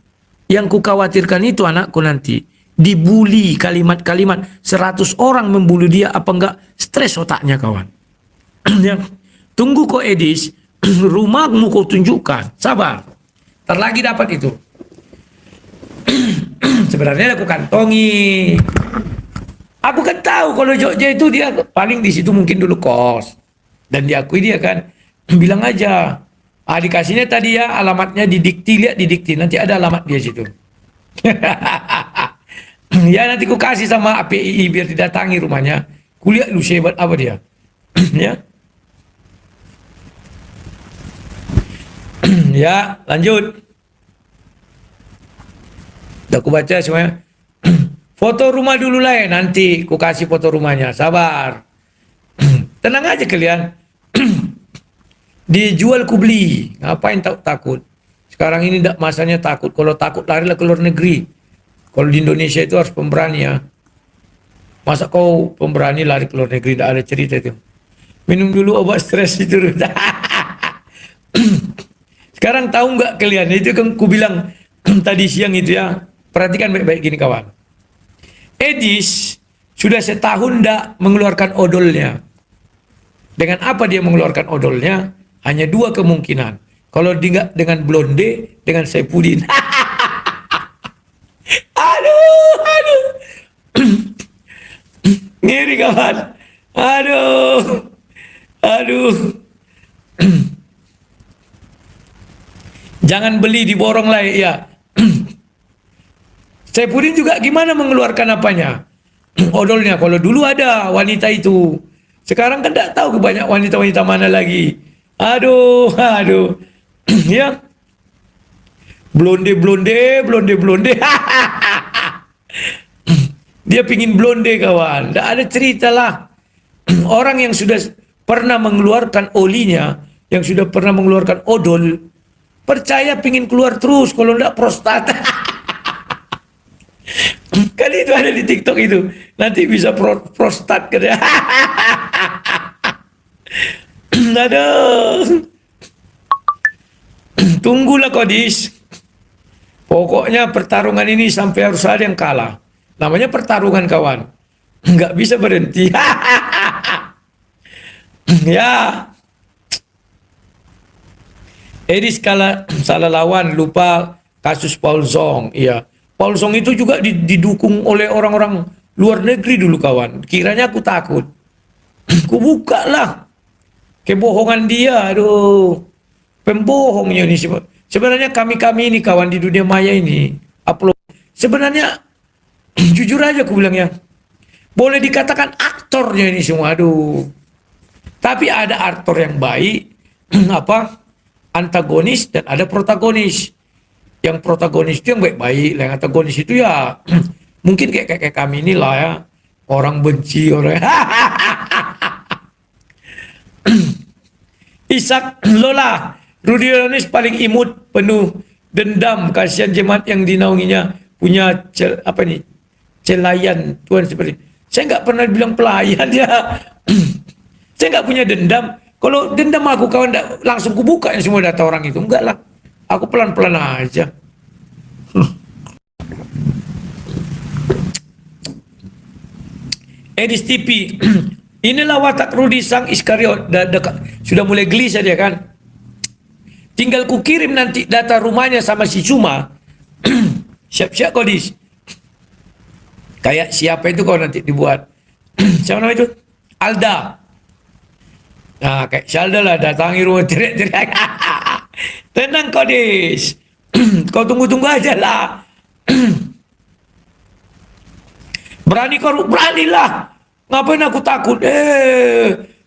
Yang ku khawatirkan itu anakku nanti dibully kalimat-kalimat 100 orang membuli dia, apa enggak stres otaknya kawan. Ya. Tunggu kok Edis, rumahmu kau tunjukkan, sabar. Ntar lagi dapat itu. Sebenarnya aku kantongi. Aku kan tahu kalau Jogja itu dia paling di situ mungkin dulu kos. Dan diakui dia kan bilang aja. Dikasihnya tadi ya alamatnya didikti, lihat didikti, nanti ada alamat dia situ. Ya nanti ku kasih sama API biar didatangi rumahnya. Kulihat lu sehebat apa dia. Ya. Ya, lanjut. Udah aku baca semuanya. Foto rumah dulu lah ya, nanti ku kasih foto rumahnya. Sabar. Tenang aja kalian. Dijual ku beli. Ngapain takut? Sekarang ini tidak masanya takut. Kalau takut larilah ke luar negeri. Kalau di Indonesia itu harus pemberani ya. Masa kau pemberani lari ke luar negeri, tidak ada cerita itu. Minum dulu obat stres itu. Sekarang tahu nggak kalian? Itu kan ku bilang tadi siang itu ya. Perhatikan baik-baik gini kawan. Edis sudah setahun tidak mengeluarkan odolnya. Dengan apa dia mengeluarkan odolnya? Hanya dua kemungkinan. Kalau dia dengan Blonde, dengan Saipudin. Aduh. Ngeri kawan. Aduh. Jangan beli diborong lah ya. Saipudin juga gimana mengeluarkan apanya? Odolnya. Kalau dulu ada wanita itu. Sekarang kan tidak tahu banyak wanita-wanita mana lagi. Aduh. Ya. Blonde. Dia pingin blonde kawan. Tidak ada cerita lah. Orang yang sudah pernah mengeluarkan olinya, yang sudah pernah mengeluarkan odol, percaya pingin keluar terus. Kalau tidak prostat. Kan itu ada di TikTok itu. Nanti bisa prostat kan ya. Aduh. Tunggulah Kodis. Pokoknya pertarungan ini sampai harus ada yang kalah. Namanya pertarungan kawan. Nggak bisa berhenti. Ya. Edis salah lawan, lupa kasus Paul Zong. Iya. Paul Zong itu juga didukung oleh orang-orang luar negeri dulu kawan. Kiranya aku takut. Ku buka lah. Kebohongan dia. Aduh. Pembohongnya ini. Sebenarnya kami ini kawan di dunia maya ini. Upload. Sebenarnya jujur aja aku bilang ya. Boleh dikatakan aktornya ini semua. Aduh. Tapi ada aktor yang baik. Antagonis dan ada protagonis. Yang protagonis itu yang baik-baik, yang antagonis itu ya mungkin kayak kami inilah ya, orang benci orang. Ishak Lola, Rudy Yonis paling imut, penuh dendam, kasihan jemaat yang dinaunginya punya celayan Tuhan seperti. Saya nggak pernah bilang pelayan ya. Saya nggak punya dendam. Kalau dendam aku kawan langsung kubuka yang semua data orang itu. Enggak lah. Aku pelan-pelan aja. Edis TV. Inilah watak Rudy sang Iskariot. Sudah mulai gelisah dia kan. Tinggal ku kirim nanti data rumahnya sama si Cuma. Siap-siap kau Dis. Kayak siapa itu kau nanti dibuat. Siapa nama itu? Alda. Nah kayak si Alda lah datangi rumah teriak-teriak. Tenang kau Dis. Kau tunggu-tunggu aja lah. Beranilah. Ngapain aku takut?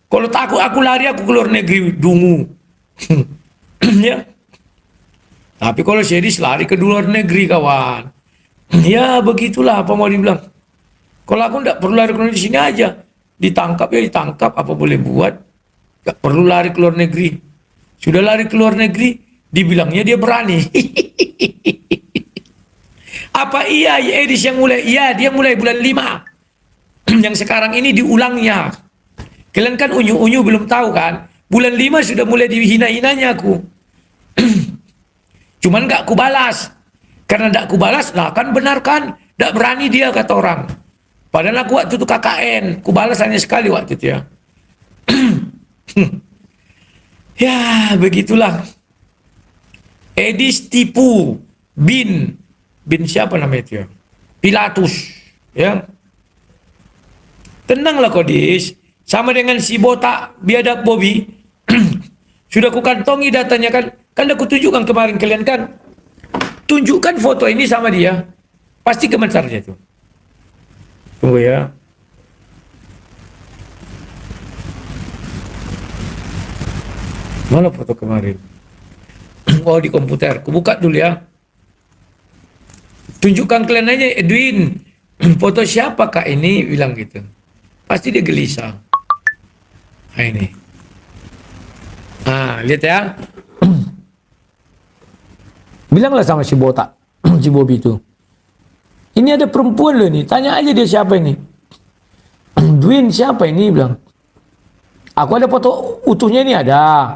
Kalau takut aku lari, aku keluar negeri dungu. Ya. Tapi kalau serius lari ke luar negeri kawan. Ya begitulah apa mau dibilang. Kalau aku tidak perlu lari ke luar negeri, di sini aja. Ditangkap ya ditangkap, apa boleh buat. Gak perlu lari ke luar negeri. Sudah lari ke luar negeri, dibilangnya dia berani. Apa iya Edis yang mulai? Iya, dia mulai bulan 5. Yang sekarang ini diulangnya. Kalian kan unyu-unyu belum tahu kan? Bulan 5 sudah mulai dihina-hinanya aku. Cuman nggak ku balas. Karena nggak ku balas, lah kan benar kan? Nggak berani dia, kata orang. Padahal aku waktu itu KKN, ku balas hanya sekali waktu itu ya. Ya, begitulah. Edis tipu bin siapa namanya itu ya? Pilatus, ya. Tenanglah kau Dis, sama dengan si botak biadab Bobby. Sudah ku kantongi datanya kan aku tunjukkan kemarin kalian kan. Tunjukkan foto ini sama dia, pasti gemetar dia tuh. Tunggu ya. Mana foto kemarin? Oh, di komputer. Ku buka dulu ya. Tunjukkan kalian aja, Edwin. Foto siapa kak ini? Bilang gitu. Pasti dia gelisah. Nah ini. Nah, lihat ya. Bilanglah sama si botak, si Bobby itu. Ini ada perempuan loh nih. Tanya aja dia siapa ini. Edwin siapa ini? Bilang. Aku ada foto utuhnya ini ada.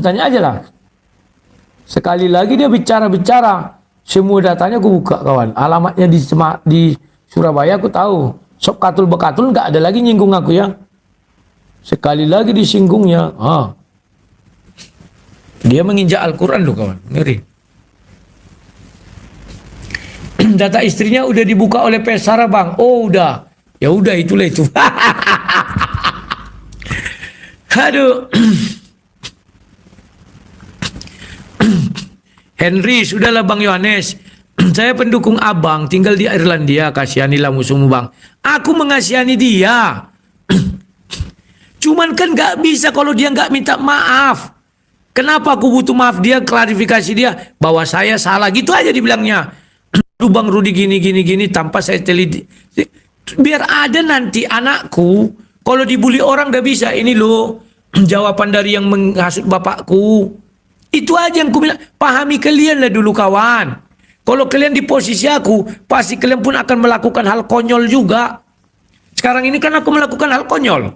Tanya aja lah. Sekali lagi dia bicara-bicara. Semua datanya aku buka kawan. Alamatnya di Surabaya aku tahu. Sok katul bekatul nggak ada lagi nyinggung aku ya. Sekali lagi disinggungnya. Dia menginjak Al-Quran loh kawan. Ngeri. Data istrinya udah dibuka oleh Pesara bang. Oh udah. Ya udah itulah itu. Aduh. Henry, sudahlah Bang Yohanes. Saya pendukung abang, tinggal di Irlandia. Kasihanilah musuhmu bang. Aku mengasihani dia. Cuman kan gak bisa kalau dia gak minta maaf. Kenapa aku butuh maaf dia, klarifikasi dia. Bahwa saya salah, gitu aja dibilangnya. Lu Bang Rudi gini tanpa saya teliti. Biar ada nanti anakku. Kalau dibully orang gak bisa. Ini loh jawaban dari yang menghasut bapakku. Itu aja yang ku bilang. Pahami kalian lah dulu kawan. Kalau kalian di posisi aku, pasti kalian pun akan melakukan hal konyol juga. Sekarang ini kan aku melakukan hal konyol.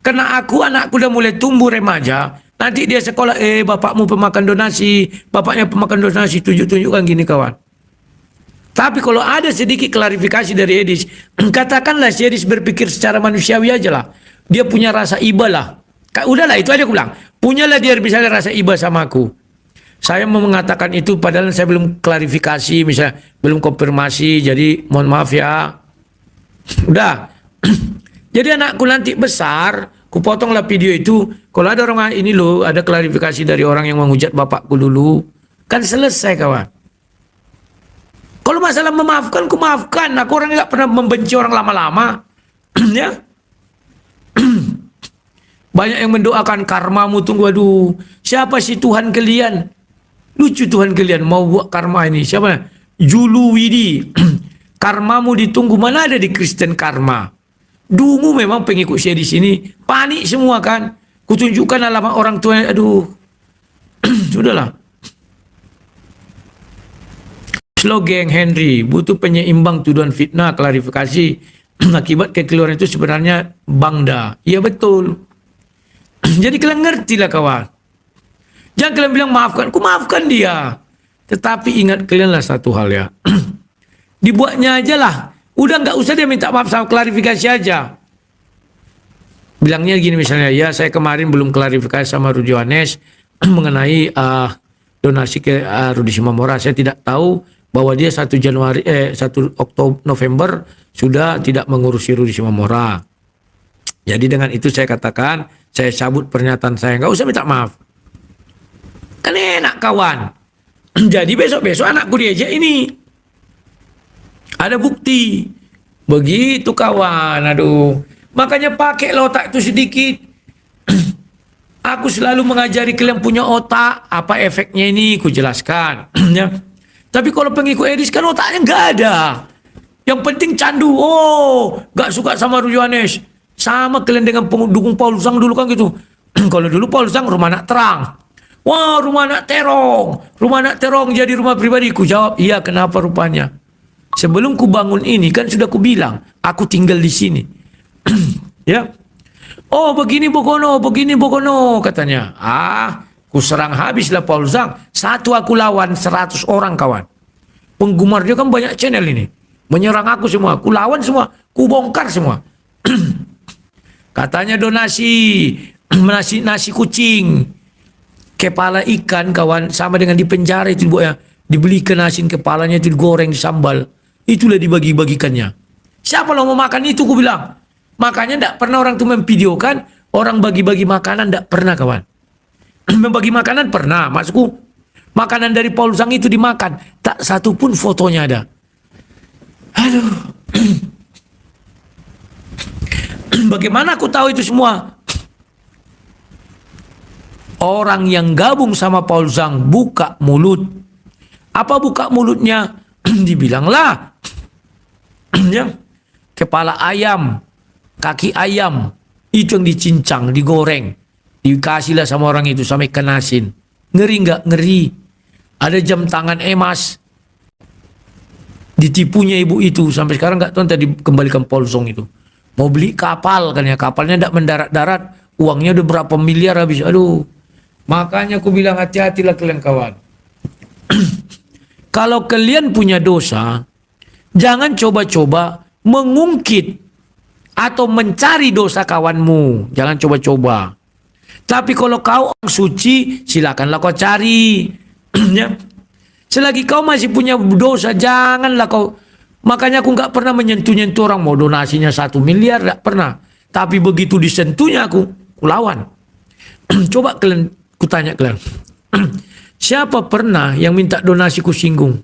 Karena anakku udah mulai tumbuh remaja. Nanti dia sekolah, bapakmu pemakan donasi, bapaknya pemakan donasi, tunjukkan gini kawan. Tapi kalau ada sedikit klarifikasi dari Edis, katakanlah si Edis berpikir secara manusiawi aja lah. Dia punya rasa iba lah. Udahlah itu aja aku bilang. Punyalah dia misalnya rasa iba sama aku. Saya mau mengatakan itu padahal saya belum klarifikasi, misalnya belum konfirmasi. Jadi mohon maaf ya. Udah. Jadi anakku nanti besar, kupotonglah video itu. Kalau ada orang ini loh, ada klarifikasi dari orang yang menghujat bapakku dulu. Kan selesai kawan. Kalau masalah memaafkan, ku maafkan. Aku orang nggak pernah membenci orang lama-lama. Ya. Banyak yang mendoakan karmamu tunggu. Aduh, siapa sih Tuhan kalian? Lucu Tuhan kalian mau buat karma ini. Siapa? Julu Widi. Karmamu ditunggu. Mana ada di Kristen karma? Dungu memang pengikut saya di sini. Panik semua kan. Kutunjukkan alamat orang tua. Aduh. Sudahlah. Slogan Henry. Butuh penyeimbang tuduhan fitnah. Klarifikasi. Akibat kekeluaran itu sebenarnya bangda. Iya betul. Jadi kalian ngerti lah kawan. Jangan kalian bilang maafkan. Ku maafkan dia. Tetapi ingat kalian lah satu hal ya. Dibuatnya aja lah. Udah nggak usah dia minta maaf sama klarifikasi aja. Bilangnya gini misalnya. Ya saya kemarin belum klarifikasi sama Rudi Yohanes. Mengenai donasi ke Rudi Simamora. Saya tidak tahu bahwa dia 1 Oktober November sudah tidak mengurusi Rudi Simamora. Jadi dengan itu saya katakan, saya cabut pernyataan saya. Nggak usah minta maaf. Kan enak kawan. Jadi besok-besok anakku diajak ini. Ada bukti. Begitu kawan. Aduh. Makanya pakai otak itu sedikit. Aku selalu mengajari kalian punya otak. Apa efeknya ini? Ku jelaskan. Ya. Tapi kalau pengikut Edis kan otaknya nggak ada. Yang penting candu. Oh, nggak suka sama Rudi Yohanes. Sama kalian dengan pendukung Paul Sang dulu kan gitu. Kalau dulu Paul Sang rumah anak terang. Wah, rumah anak terong. Rumah anak terong jadi rumah pribadi. Ku jawab, iya kenapa rupanya? Sebelum ku bangun ini kan sudah ku bilang, aku tinggal di sini. Ya. Oh, begini Bogono katanya. Ku serang habislah Paul Zhang. Satu aku lawan 100 orang kawan. Penggemar dia kan banyak channel ini. Menyerang aku semua. Ku lawan semua. Ku bongkar semua. Katanya donasi. Nasi kucing. Kepala ikan kawan. Sama dengan di penjara itu ya. Dibelikan asin kepalanya itu digoreng di sambal. Itulah dibagi-bagikannya. Siapa lo mau makan itu ku bilang. Makanya tidak pernah orang itu memvideokan. Orang bagi-bagi makanan tidak pernah kawan. Membagi makanan pernah. Maksudku. Makanan dari Paul Zhang itu dimakan. Tak satu pun fotonya ada. Aduh. Bagaimana aku tahu itu semua? Orang yang gabung sama Paul Zhang buka mulut. Apa buka mulutnya? Dibilanglah. Ya, kepala ayam, kaki ayam, itu yang dicincang, digoreng. Dikasihlah sama orang itu sampai ikan asin. Ngeri nggak? Ngeri. Ada jam tangan emas. Ditipunya ibu itu. Sampai sekarang nggak tahu tadi kembalikan Paul Zhang itu. Mau beli kapal kan ya. Kapalnya tidak mendarat-darat. Uangnya udah berapa miliar habis. Aduh. Makanya aku bilang hati-hatilah kalian kawan. Kalau kalian punya dosa, jangan coba-coba mengungkit atau mencari dosa kawanmu. Jangan coba-coba. Tapi kalau kau orang suci, silakanlah kau cari. Ya. Selagi kau masih punya dosa, janganlah kau. Makanya aku nggak pernah menyentuh-nyentuh orang. Mau donasinya 1 miliar, nggak pernah. Tapi begitu disentuhnya aku lawan. Coba kalian, ku tanya kalian. Siapa pernah yang minta donasi ku singgung?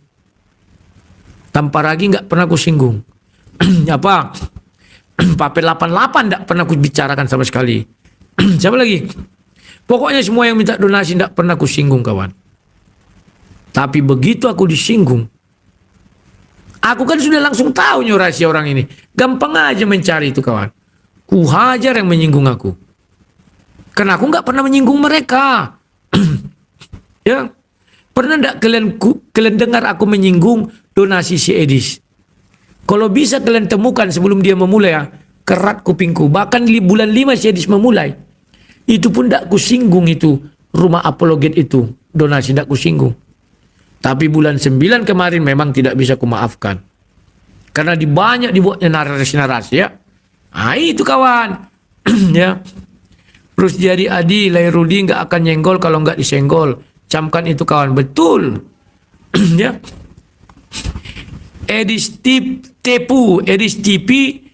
Tanpa lagi nggak pernah ku singgung. Apa? Papel 88 nggak pernah ku bicarakan sama sekali. Siapa lagi? Pokoknya semua yang minta donasi nggak pernah ku singgung kawan. Tapi begitu aku disinggung, aku kan sudah langsung tahu rahasia orang ini. Gampang aja mencari itu kawan. Ku hajar yang menyinggung aku. Karena aku nggak pernah menyinggung mereka. Ya, pernah enggak kalian dengar aku menyinggung donasi si Edis? Kalau bisa kalian temukan sebelum dia memulai ya, kerat kupingku. Bahkan di bulan 5 si Edis memulai. Itu pun enggak kusinggung itu rumah apologet itu. Donasi enggak kusinggung. Tapi bulan 9 kemarin memang tidak bisa kumaafkan. Karena banyak dibuatnya narasi-narasi ya. Ah itu kawan. Ya. Terus jadi Adi, Lairudi enggak akan nyenggol kalau enggak disenggol. Camkan itu kawan, betul. Ya. Edis Tepu, Edis Tipi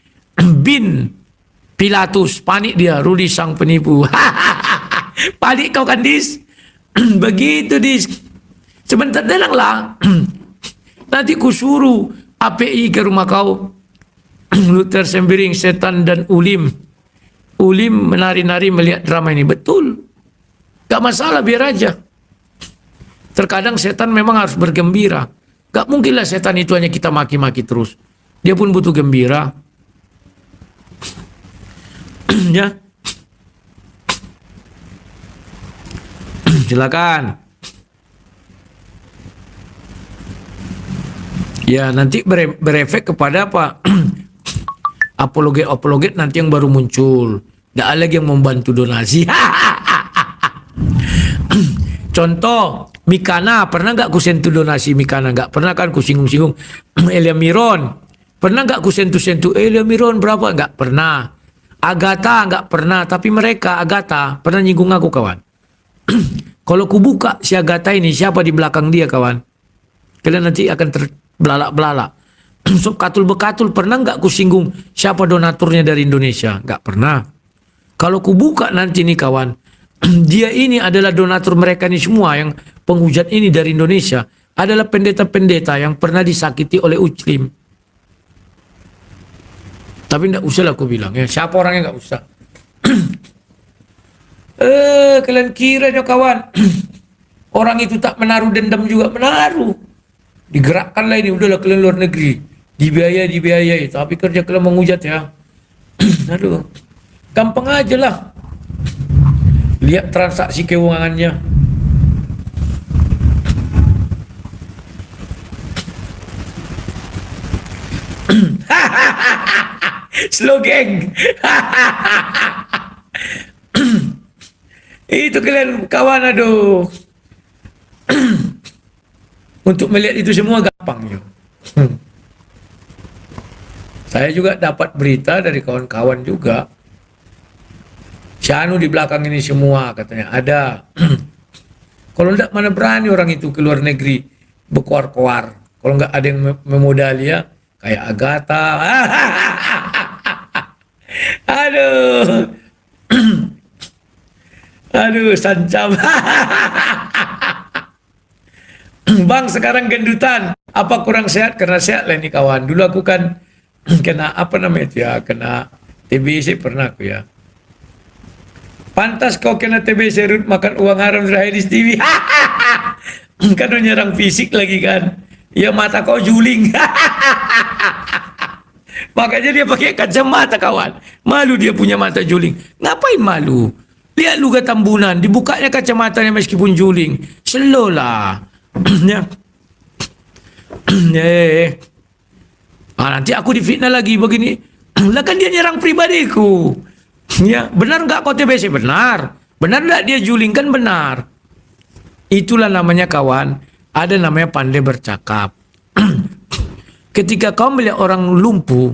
bin Pilatus, panik dia, Rudi sang penipu. Panik kau kan Dis? Begitu Dis. Sebentar tenang lah. Nanti ku suruh API ke rumah kau. Luther Sembiring, Setan dan Ulim. Ulim menari-nari melihat drama ini, betul. Gak masalah, biar aja. Terkadang setan memang harus bergembira. Gak mungkinlah setan itu hanya kita maki-maki terus. Dia pun butuh gembira. Ya. Silakan. Ya nanti berefek kepada apa? Apologet nanti yang baru muncul. Tidak ada lagi yang membantu donasi. Contoh, Mikana, pernah nggak ku sentuh donasi Mikana? Nggak pernah kan ku singgung-singgung. Elia Miron, pernah nggak ku sentuh-sentuh Elia Miron berapa? Nggak pernah. Agatha nggak pernah, tapi mereka Agatha pernah nyinggung aku kawan. Kalau ku buka si Agatha ini, siapa di belakang dia kawan? Kalian nanti akan terbelalak-belalak. Sob katul bekatul, pernah nggak ku singgung siapa donaturnya dari Indonesia? Nggak pernah. Kalau ku buka nanti nih kawan, dia ini adalah donatur mereka ini semua yang penghujat ini dari Indonesia adalah pendeta-pendeta yang pernah disakiti oleh Uclim. Tapi enggak usah lah aku bilang ya, siapa orangnya enggak usah. Kalian kira ya kawan, orang itu tak menaruh dendam juga, menaruh. Digerakkanlah ini, udahlah kalian luar negeri, dibiayai, tapi kerja kalian menghujat ya. Aduh, gampang aja lah. Lihat transaksi keuangannya. Slow geng. Itu kalian kawan, aduh. Untuk melihat itu semua gampang yo. Saya juga dapat berita dari kawan-kawan juga. Si Anu di belakang ini semua katanya ada. Kalau enggak mana berani orang itu ke luar negeri berkoar-koar. Kalau enggak ada yang memodali ya kayak Agatha. Aduh. Aduh, sancam. Bang sekarang gendutan. Apa kurang sehat? Karena sehat lah ini kawan. Dulu aku kan kena apa namanya itu ya, kena TBC pernah aku ya. Pantas kau kena TBC Rut, makan uang haram terakhir di TV. Kan nyerang fisik lagi kan. Ya mata kau juling. Makanya dia pakai kacamata kawan. Malu dia punya mata juling. Ngapain malu? Lihat luka tambunan, dibukanya kacamatanya meskipun juling. Slow lah. Ya. Nanti aku difitnah lagi begini. Lah kan dia nyerang pribadiku. Ya, benar nggak kau TBC? Benar. Benar nggak dia juling? Kan benar. Itulah namanya kawan. Ada namanya pandai bercakap. Ketika kau melihat orang lumpuh,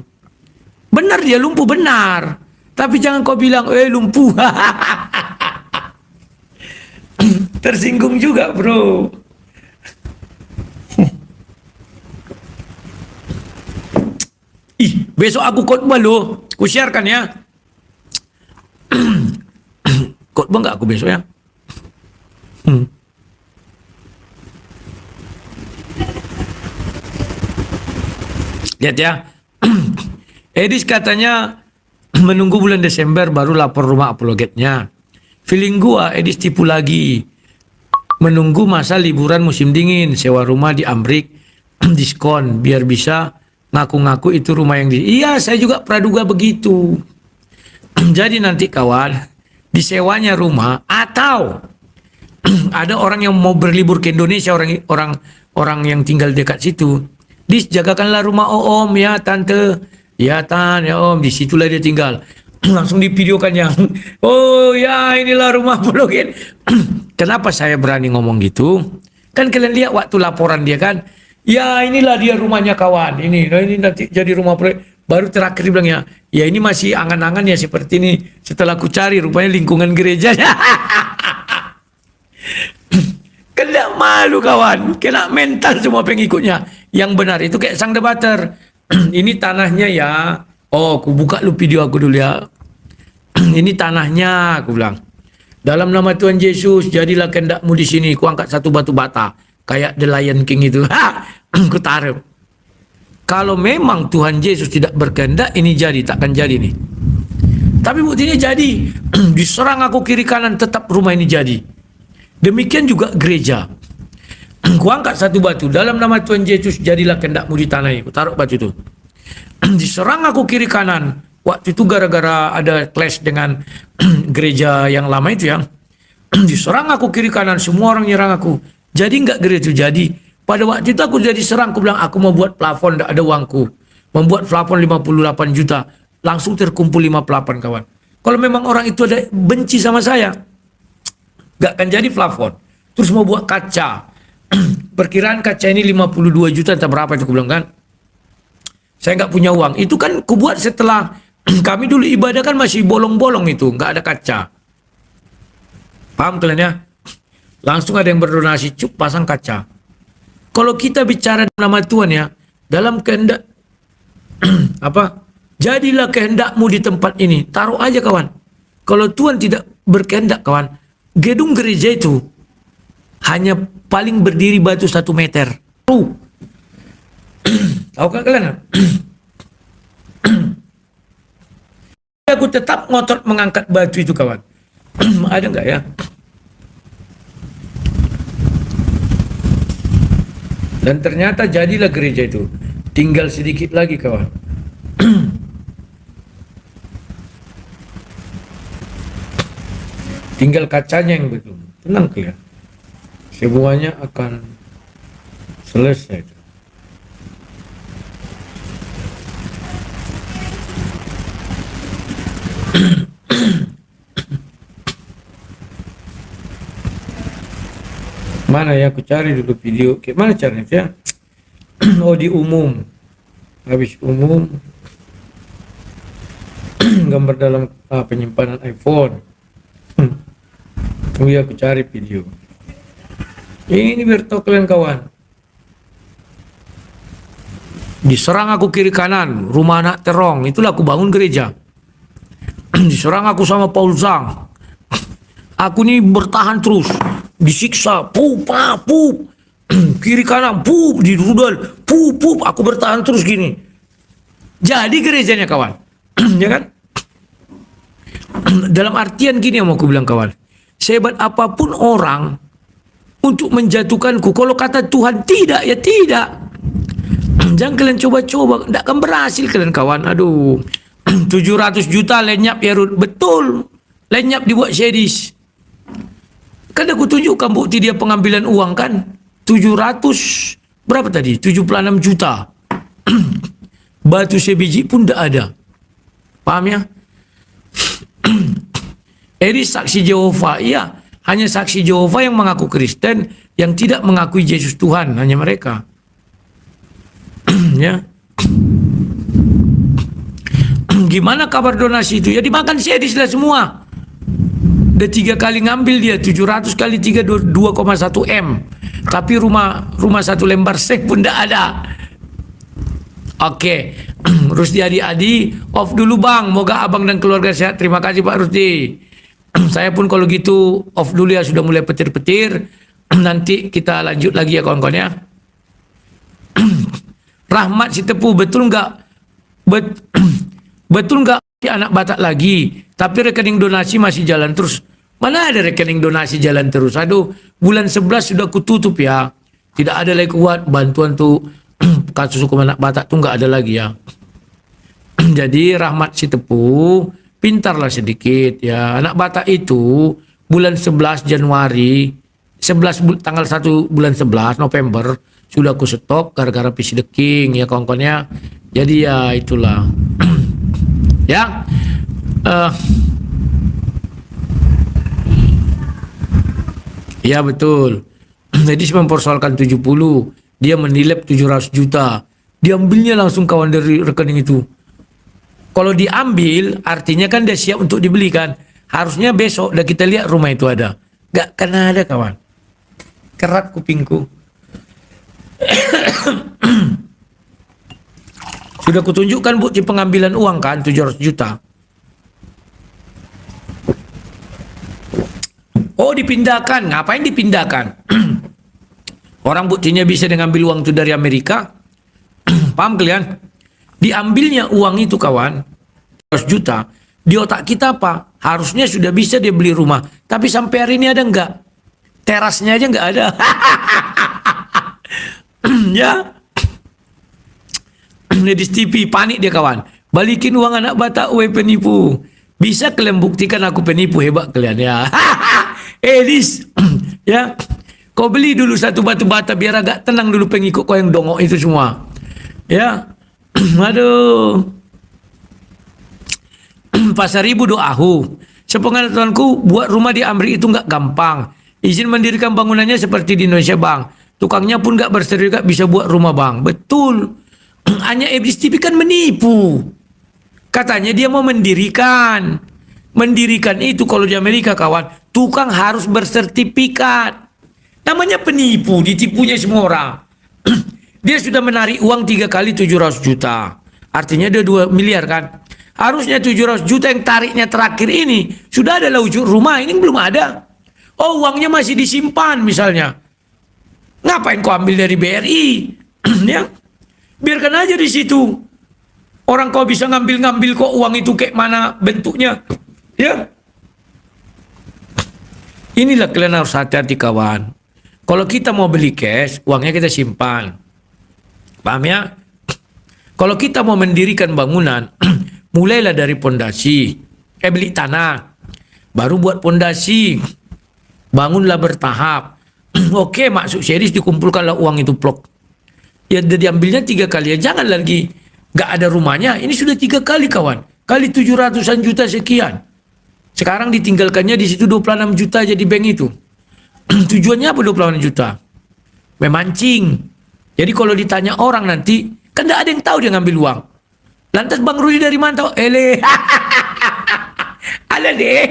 benar dia lumpuh, benar. Tapi jangan kau bilang, lumpuh. Tersinggung juga bro. Ih, besok aku khotbah loh. Ku sharekan ya. Khotbah nggak aku besok ya? Lihat ya. Edis katanya menunggu bulan Desember baru lapor rumah apologetnya. Feeling gua Edis tipu lagi. Menunggu masa liburan musim dingin, sewa rumah di Amrik, diskon biar bisa ngaku-ngaku itu rumah yang Iya, saya juga praduga begitu. Jadi nanti kawan, disewanya rumah atau ada orang yang mau berlibur ke Indonesia, orang yang tinggal dekat situ. Dijagakanlah rumah om ya tante, ya tan ya om, disitulah dia tinggal. Langsung divideokan yang, oh ya inilah rumah Pologen. Kenapa saya berani ngomong gitu? Kan kalian lihat waktu laporan dia kan, ya inilah dia rumahnya kawan, ini nanti jadi rumah proyek. Baru terakhir bilangnya, ya ini masih angan-angan ya seperti ini. Setelah aku cari rupanya lingkungan gerejanya. Kena malu kawan, kena mental semua pengikutnya. Yang benar itu kayak sang debater. Ini tanahnya ya. Oh, aku buka lu video aku dulu ya. Ini tanahnya, aku bilang. Dalam nama Tuhan Yesus, jadilah kehendakmu di sini. Ku angkat satu batu bata, kayak The Lion King itu. Ku taruh. Kalau memang Tuhan Yesus tidak berkehendak, ini jadi, takkan jadi nih. Tapi buktinya jadi. Diserang aku kiri kanan, tetap rumah ini jadi. Demikian juga gereja. Ku angkat satu batu, dalam nama Tuhan Yesus, jadilah kehendakmu di tanah ini. Ku taruh batu itu. Diserang aku kiri kanan. Waktu itu gara-gara ada clash dengan gereja yang lama itu ya. Diserang aku kiri kanan, semua orang nyerang aku. Jadi enggak gereja itu jadi. Pada waktu itu aku jadi serang, aku bilang aku mau buat plafon, enggak ada uangku. Membuat plafon 58 juta. Langsung terkumpul 58 kawan. Kalau memang orang itu ada benci sama saya, enggak akan jadi plafon. Terus mau buat kaca. Perkiraan kaca ini 52 juta entah berapa itu aku bilang kan. Saya enggak punya uang. Itu kan aku buat setelah kami dulu ibadah kan masih bolong-bolong itu, enggak ada kaca. Paham kalian ya? Langsung ada yang berdonasi, cuk pasang kaca. Kalau kita bicara nama Tuhan ya, dalam kehendak apa? Jadilah kehendakmu di tempat ini. Taruh aja kawan. Kalau Tuhan tidak berkehendak kawan, gedung gereja itu hanya paling berdiri batu 1 meter. Tahu kan kalian? Aku tetap ngotot mengangkat batu itu kawan. Ada nggak ya? Dan ternyata jadilah gereja itu. Tinggal sedikit lagi kawan. Tinggal kacanya yang belum. Tenang kalian. Semuanya akan selesai. Mana ya, aku cari dulu video. Kayak mana caranya ya? Oh, di umum. Habis umum. Gambar dalam penyimpanan iPhone. Tunggu ya, aku cari video. Ini biar tahu kalian kawan. Diserang aku kiri kanan, rumah anak terong. Itulah aku bangun gereja. Diserang aku sama Paul Zhang. Aku ini bertahan terus. Disiksa, pup, pup. Kiri kanan, pup, dirudal, pup. Aku bertahan terus gini. Jadi gerejanya kawan. Ya kan? Dalam artian gini yang mau aku bilang kawan. Sehebat apapun orang untuk menjatuhkanku, kalau kata Tuhan tidak, ya tidak. Jangan kalian coba-coba, tidak akan berhasil kalian kawan. Aduh, 700 juta lenyap ya Ruth. Betul, lenyap dibuat sedis. Kan aku tunjukkan bukti dia pengambilan uang kan. 700, berapa tadi? 76 juta. Batu sebiji pun tidak ada. Paham ya? Saksi Jehovah, iya. Hanya saksi Jehovah yang mengaku Kristen, yang tidak mengakui Yesus Tuhan, hanya mereka. Ya. Gimana kabar donasi itu? Ya dimakan sedis lah semua. Udah 3 kali ngambil dia, 700 kali 3, 2,1 M. Tapi rumah satu lembar sek pun tidak ada. Oke. Rusdi Adi, off dulu bang. Moga abang dan keluarga sehat. Terima kasih Pak Rusdi. Saya pun kalau gitu off dulu ya, sudah mulai petir-petir. Nanti kita lanjut lagi ya kawan-kawan ya. Rahmat si Tepu, betul nggak? Betul nggak anak Batak lagi? Tapi rekening donasi masih jalan terus. Mana ada rekening donasi jalan terus? Aduh, bulan 11 sudah kututup ya. Tidak ada lagi kuat bantuan tuh kasus hukum anak Batak tuh nggak ada lagi ya. Jadi Rahmat si Tepu, pintarlah sedikit ya. Anak Batak itu bulan 11 Januari, tanggal 1 bulan 11 November sudah aku stop gara-gara PC The King ya kawan-kawannya. Jadi ya itulah. Ya. Ya betul. Jadi mempersoalkan 70, dia menilep 700 juta. Diambilnya langsung kawan dari rekening itu. Kalau diambil, artinya kan dia siap untuk dibelikan. Harusnya besok udah kita lihat rumah itu ada. Gak kena ada kawan. Kerat kupingku. Sudah kutunjukkan bukti pengambilan uang kan, 700 juta. Oh dipindahkan, ngapain dipindahkan? Orang buktinya bisa mengambil uang itu dari Amerika. Paham kalian? Diambilnya uang itu kawan, 100 juta, di otak kita apa? Harusnya sudah bisa dia beli rumah. Tapi sampai hari ini ada enggak? Terasnya aja enggak ada. Ya. Di TV panik dia kawan. Balikin uang anak Batak, penipu. Bisa kalian buktikan aku penipu, hebat kalian ya. Elis. Ya. Kau beli dulu satu batu bata biar agak tenang dulu pengikut kau yang dongok itu semua. Ya. Aduh. Pasar Ibu doahu. Sepengetahuanku buat rumah di Amrik itu nggak gampang. Izin mendirikan bangunannya seperti di Indonesia bang. Tukangnya pun nggak bersertifikat bisa buat rumah bang. Betul. Hanya Iblis TV kan menipu. Katanya dia mau mendirikan. Mendirikan itu kalau di Amerika kawan. Tukang harus bersertifikat. Namanya penipu. Ditipunya semua orang. Dia sudah menarik uang 3 kali 700 juta. Artinya dia 2 miliar kan. Harusnya 700 juta yang tariknya terakhir ini. Sudah ada wujud rumah. Ini belum ada. Oh uangnya masih disimpan misalnya. Ngapain kau ambil dari BRI? Ya. Biarkan aja di situ. Orang kau bisa ngambil-ngambil kok uang itu kayak mana bentuknya. Ya. Inilah kalian harus hati-hati kawan. Kalau kita mau beli cash, uangnya kita simpan. Paham ya? Kalau kita mau mendirikan bangunan, mulailah dari pondasi. Beli tanah. Baru buat pondasi. Bangunlah bertahap. Oke, masuk series dikumpulkanlah uang itu plok. Ya diambilnya 3 kali ya. Jangan lagi gak ada rumahnya. Ini sudah 3 kali kawan. Kali 700-an juta sekian. Sekarang ditinggalkannya di situ 26 juta jadi bank itu. Tujuannya apa 28 juta? Memancing. Jadi kalau ditanya orang nanti, kan tidak ada yang tahu dia ngambil uang. Lantas Bang Rudi dari mana tahu? Ada deh.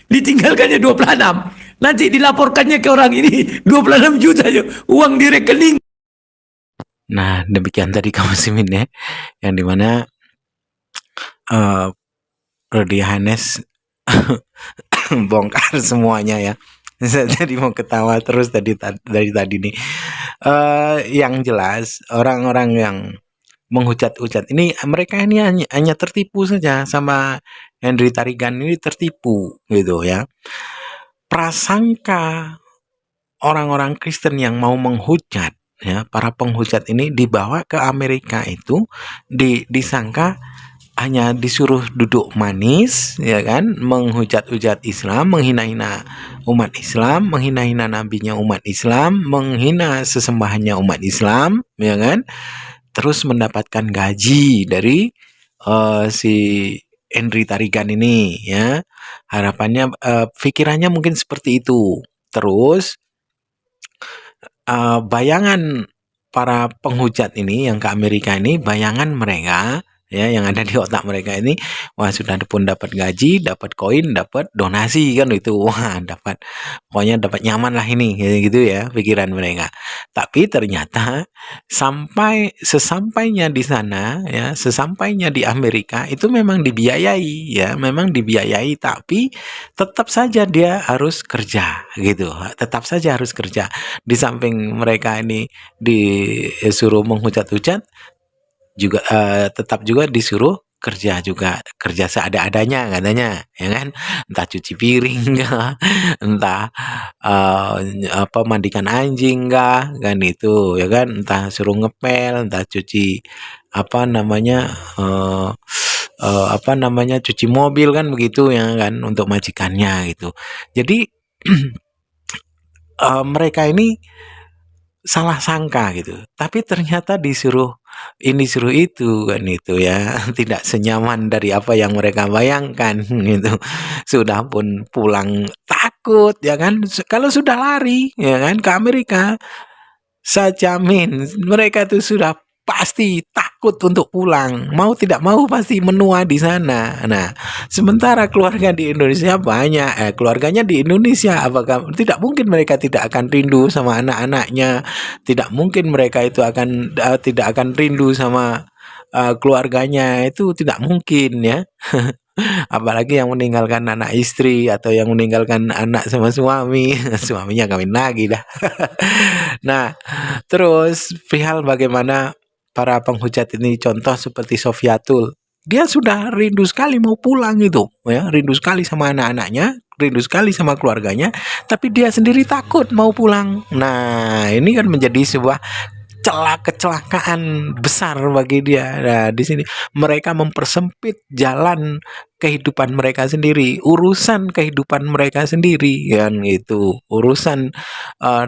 Ditinggalkannya 26. Nanti dilaporkannya ke orang ini 26 juta aja uang di rekening. Nah, demikian tadi kaum muslimin ya, yang dimana Rudy Hanes bongkar semuanya ya. Saya tadi mau ketawa terus dari tadi nih. Yang jelas orang-orang yang menghujat-hujat ini, mereka ini hanya tertipu saja sama Henry Tarigan ini, tertipu gitu ya. Prasangka orang-orang Kristen yang mau menghujat ya, para penghujat ini dibawa ke Amerika itu disangka hanya disuruh duduk manis ya kan, menghujat-hujat Islam, menghina-hina umat Islam, menghina-hina nabinya umat Islam, menghina sesembahannya umat Islam ya kan, terus mendapatkan gaji dari si Henry Tarigan ini ya. Harapannya, pikirannya mungkin seperti itu. Terus bayangan para penghujat ini yang ke Amerika ini, bayangan mereka ya yang ada di otak mereka ini, wah sudah pun dapat gaji, dapat koin, dapat donasi kan itu, wah dapat, pokoknya dapat nyaman lah ini, gitu ya pikiran mereka. Tapi ternyata sesampainya di sana ya, sesampainya di Amerika itu memang dibiayai ya, memang dibiayai, tapi tetap saja dia harus kerja gitu, tetap saja harus kerja. Di samping mereka ini disuruh menghujat-hujat, juga tetap juga disuruh kerja juga, kerja seada-adanya katanya ya kan, entah cuci piring kah, entah mandikan anjing kah kan itu ya kan, entah suruh ngepel, entah cuci cuci mobil kan begitu ya kan, untuk majikannya gitu. Jadi mereka ini salah sangka gitu, tapi ternyata disuruh ini suruh itu kan itu ya, tidak senyaman dari apa yang mereka bayangkan gitu. Sudah pun pulang takut ya kan, kalau sudah lari ya kan ke Amerika, saya jamin mereka itu sudah pasti takut untuk pulang, mau tidak mau pasti menua di sana. Nah, sementara keluarga di Indonesia banyak, keluarganya di Indonesia, apakah tidak mungkin mereka tidak akan rindu sama anak-anaknya, tidak mungkin mereka itu tidak akan rindu sama keluarganya, itu tidak mungkin ya. Apalagi yang meninggalkan anak istri atau yang meninggalkan anak sama suami, suaminya kawin lagi dah. Nah, terus perihal bagaimana para penghujat ini, contoh seperti Sofiatul, dia sudah rindu sekali mau pulang itu, ya, rindu sekali sama anak-anaknya, rindu sekali sama keluarganya, tapi dia sendiri takut mau pulang. Nah, ini kan menjadi sebuah kecelakaan besar bagi dia. Nah, di sini mereka mempersempit jalan kehidupan mereka sendiri, urusan kehidupan mereka sendiri kan gitu, urusan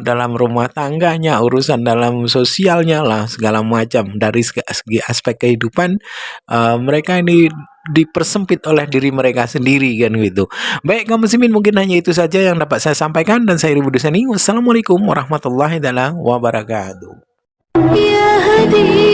dalam rumah tangganya, urusan dalam sosialnya lah, segala macam dari segi aspek kehidupan mereka ini dipersempit oleh diri mereka sendiri kan gitu. Baik kaum muslimin, mungkin hanya itu saja yang dapat saya sampaikan, dan saya Ibu Dusani. Wassalamualaikum warahmatullahi wabarakatuh. يا هدي